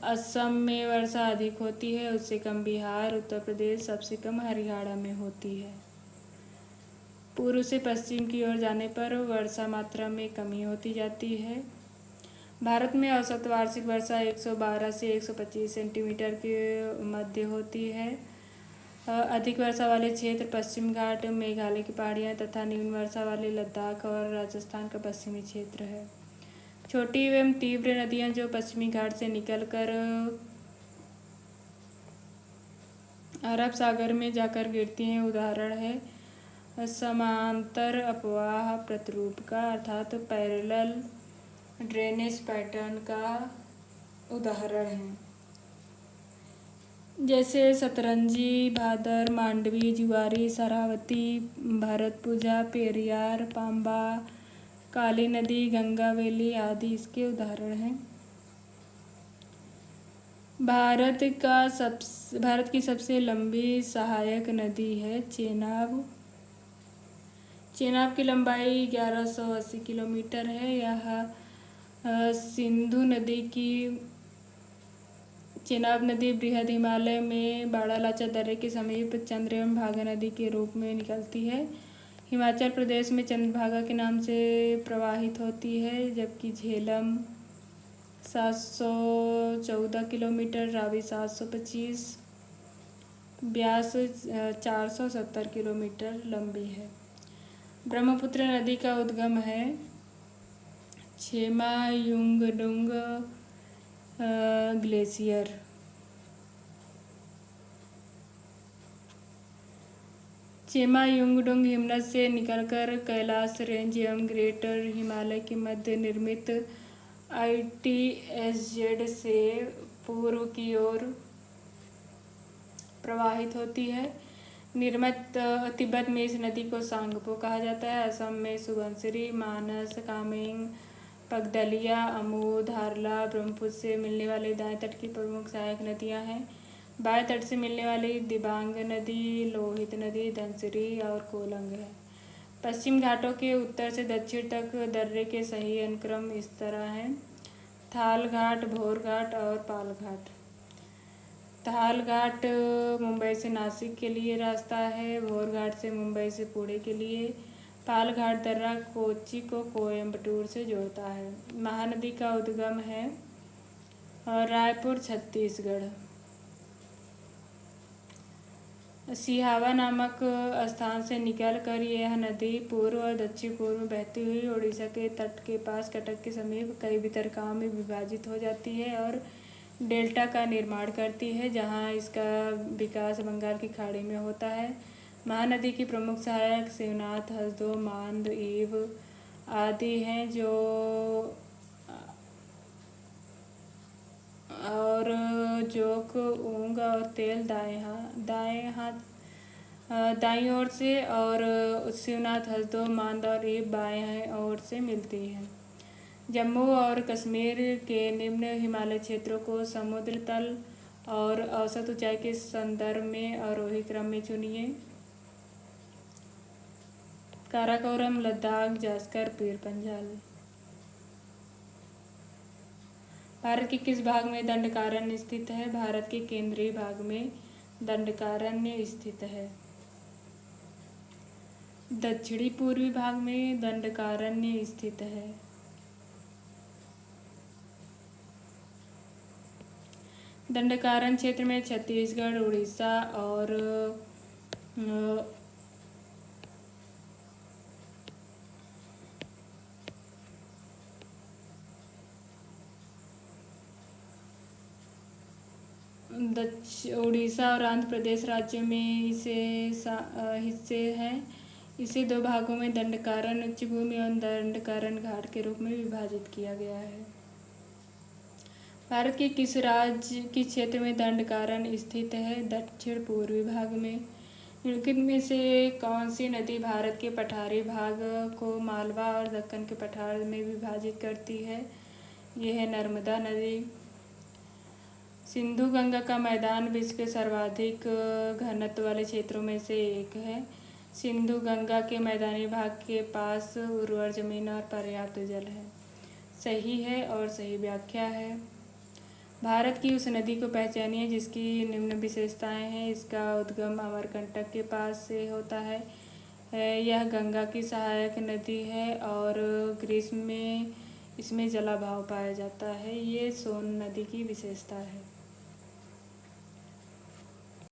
असम में वर्षा अधिक होती है, उससे कम बिहार, उत्तर प्रदेश, सबसे कम हरियाणा में होती है। पूर्व से पश्चिम की ओर जाने पर वर्षा मात्रा में कमी होती जाती है। भारत में औसत वार्षिक वर्षा 112 से 125 सेंटीमीटर के मध्य होती है। अधिक वर्षा वाले क्षेत्र पश्चिम घाट, मेघालय की पहाड़ियाँ तथा निम्न वर्षा वाले लद्दाख और राजस्थान का पश्चिमी क्षेत्र है। छोटी एवं तीव्र नदियाँ जो पश्चिमी घाट से निकलकर अरब सागर में जाकर गिरती हैं उदाहरण है समांतर अपवाह प्रतिरूप का अर्थात पैरेलल ड्रेनेज पैटर्न का उदाहरण है, जैसे सतरंजी, भादर, मांडवी, जुआरी, शरावती, भरतपुजा, पेरियार, पांबा, काली नदी, गंगावेली आदि इसके उदाहरण हैं। भारत की सबसे लंबी सहायक नदी है चेनाब। चेनाब की लंबाई 1180 किलोमीटर है। यह सिंधु नदी की चेनाब नदी बृहद हिमालय में बाड़ालाचा दर्रे के समीप चंद्र एवं भागा नदी के रूप में निकलती है। हिमाचल प्रदेश में चंद्रभागा के नाम से प्रवाहित होती है, जबकि झेलम 714 किलोमीटर, रावी 725, ब्यास 470 किलोमीटर लंबी है। ब्रह्मपुत्र नदी का उद्गम है छेमा-युंगडुंग ग्लेशियर। छेमा-युंगडुंग हिमनद से निकलकर कैलाश रेंज एवं ग्रेटर हिमालय के मध्य निर्मित ITSZ से पूर्व की ओर प्रवाहित होती है। निर्मित तिब्बत में इस नदी को सांगपो कहा जाता है। असम में सुबनसिरी, मानस, कामेंग, पगडलिया, अमूद, हारला ब्रह्मपुत्र से मिलने वाले दाएं तट की प्रमुख सहायक नदियां हैं। बाएं तट से मिलने वाली दिबांग नदी, लोहित नदी, धनसिरी और कोलंग है। पश्चिम घाटों के उत्तर से दक्षिण तक दर्रे के सही अनुक्रम इस तरह हैं: थाल घाट, भोर घाट और पाल घाट। थाल घाट मुंबई से नासिक के लिए रास्ता है। भोर घाट से मुंबई से पुणे के लिए। पाल घाट दर्रा कोच्चि को कोयम्बटूर से जोड़ता है। महानदी का उद्गम है रायपुर, छत्तीसगढ़। सिहावा नामक स्थान से निकलकर यह नदी पूर्व और दक्षिण पूर्व में बहती हुई उड़ीसा के तट के पास कटक के समीप कई वितरकों में विभाजित हो जाती है और डेल्टा का निर्माण करती है, जहां इसका विकास बंगाल की खाड़ी में होता है। महानदी की प्रमुख सहायक शिवनाथ, हसदो, मांद, ईव आदि हैं, और जोक, ऊंग और तेल दाईं ओर से और शिवनाथ, हसदो, मांद और ईव बाएं ओर से मिलती हैं। जम्मू और कश्मीर के निम्न हिमालय क्षेत्रों को समुद्र तल और औसत ऊंचाई के संदर्भ में आरोही क्रम में चुनिए: काराकोरम, लद्दाख, जास्कर, पीर पंजाल। भारत के किस भाग में दंडकारण्य स्थित है? भारत के केंद्रीय भाग में दंडकारण्य स्थित है। दक्षिणी पूर्वी भाग में दंडकारण्य स्थित है। दंडकारण्य क्षेत्र में छत्तीसगढ़, उड़ीसा और उड़ीसा और आंध्र प्रदेश राज्य में हिस्से हैं। इसे दो भागों में दंडकारण्य उच्च भूमि और दंडकारण्य घाट के रूप में विभाजित किया गया है। भारत के किस राज्य किस क्षेत्र में दंडकारण्य स्थित है? दक्षिण पूर्वी भाग में। निम्नलिखित में से कौन सी नदी भारत के पठारी भाग को मालवा और दक्कन के पठार में विभाजित करती है? यह है नर्मदा नदी। सिंधु गंगा का मैदान विश्व के सर्वाधिक घनत्व वाले क्षेत्रों में से एक है। सिंधु गंगा के मैदानी भाग के पास उर्वर जमीन और पर्याप्त जल है। सही है और सही व्याख्या है। भारत की उस नदी को पहचानिए जिसकी निम्न विशेषताएं हैं। इसका उद्गम अमरकंटक के पास से होता है। यह गंगा की सहायक नदी है और ग्रीष्म में इसमें जलाभाव पाया जाता है। ये सोन नदी की विशेषता है।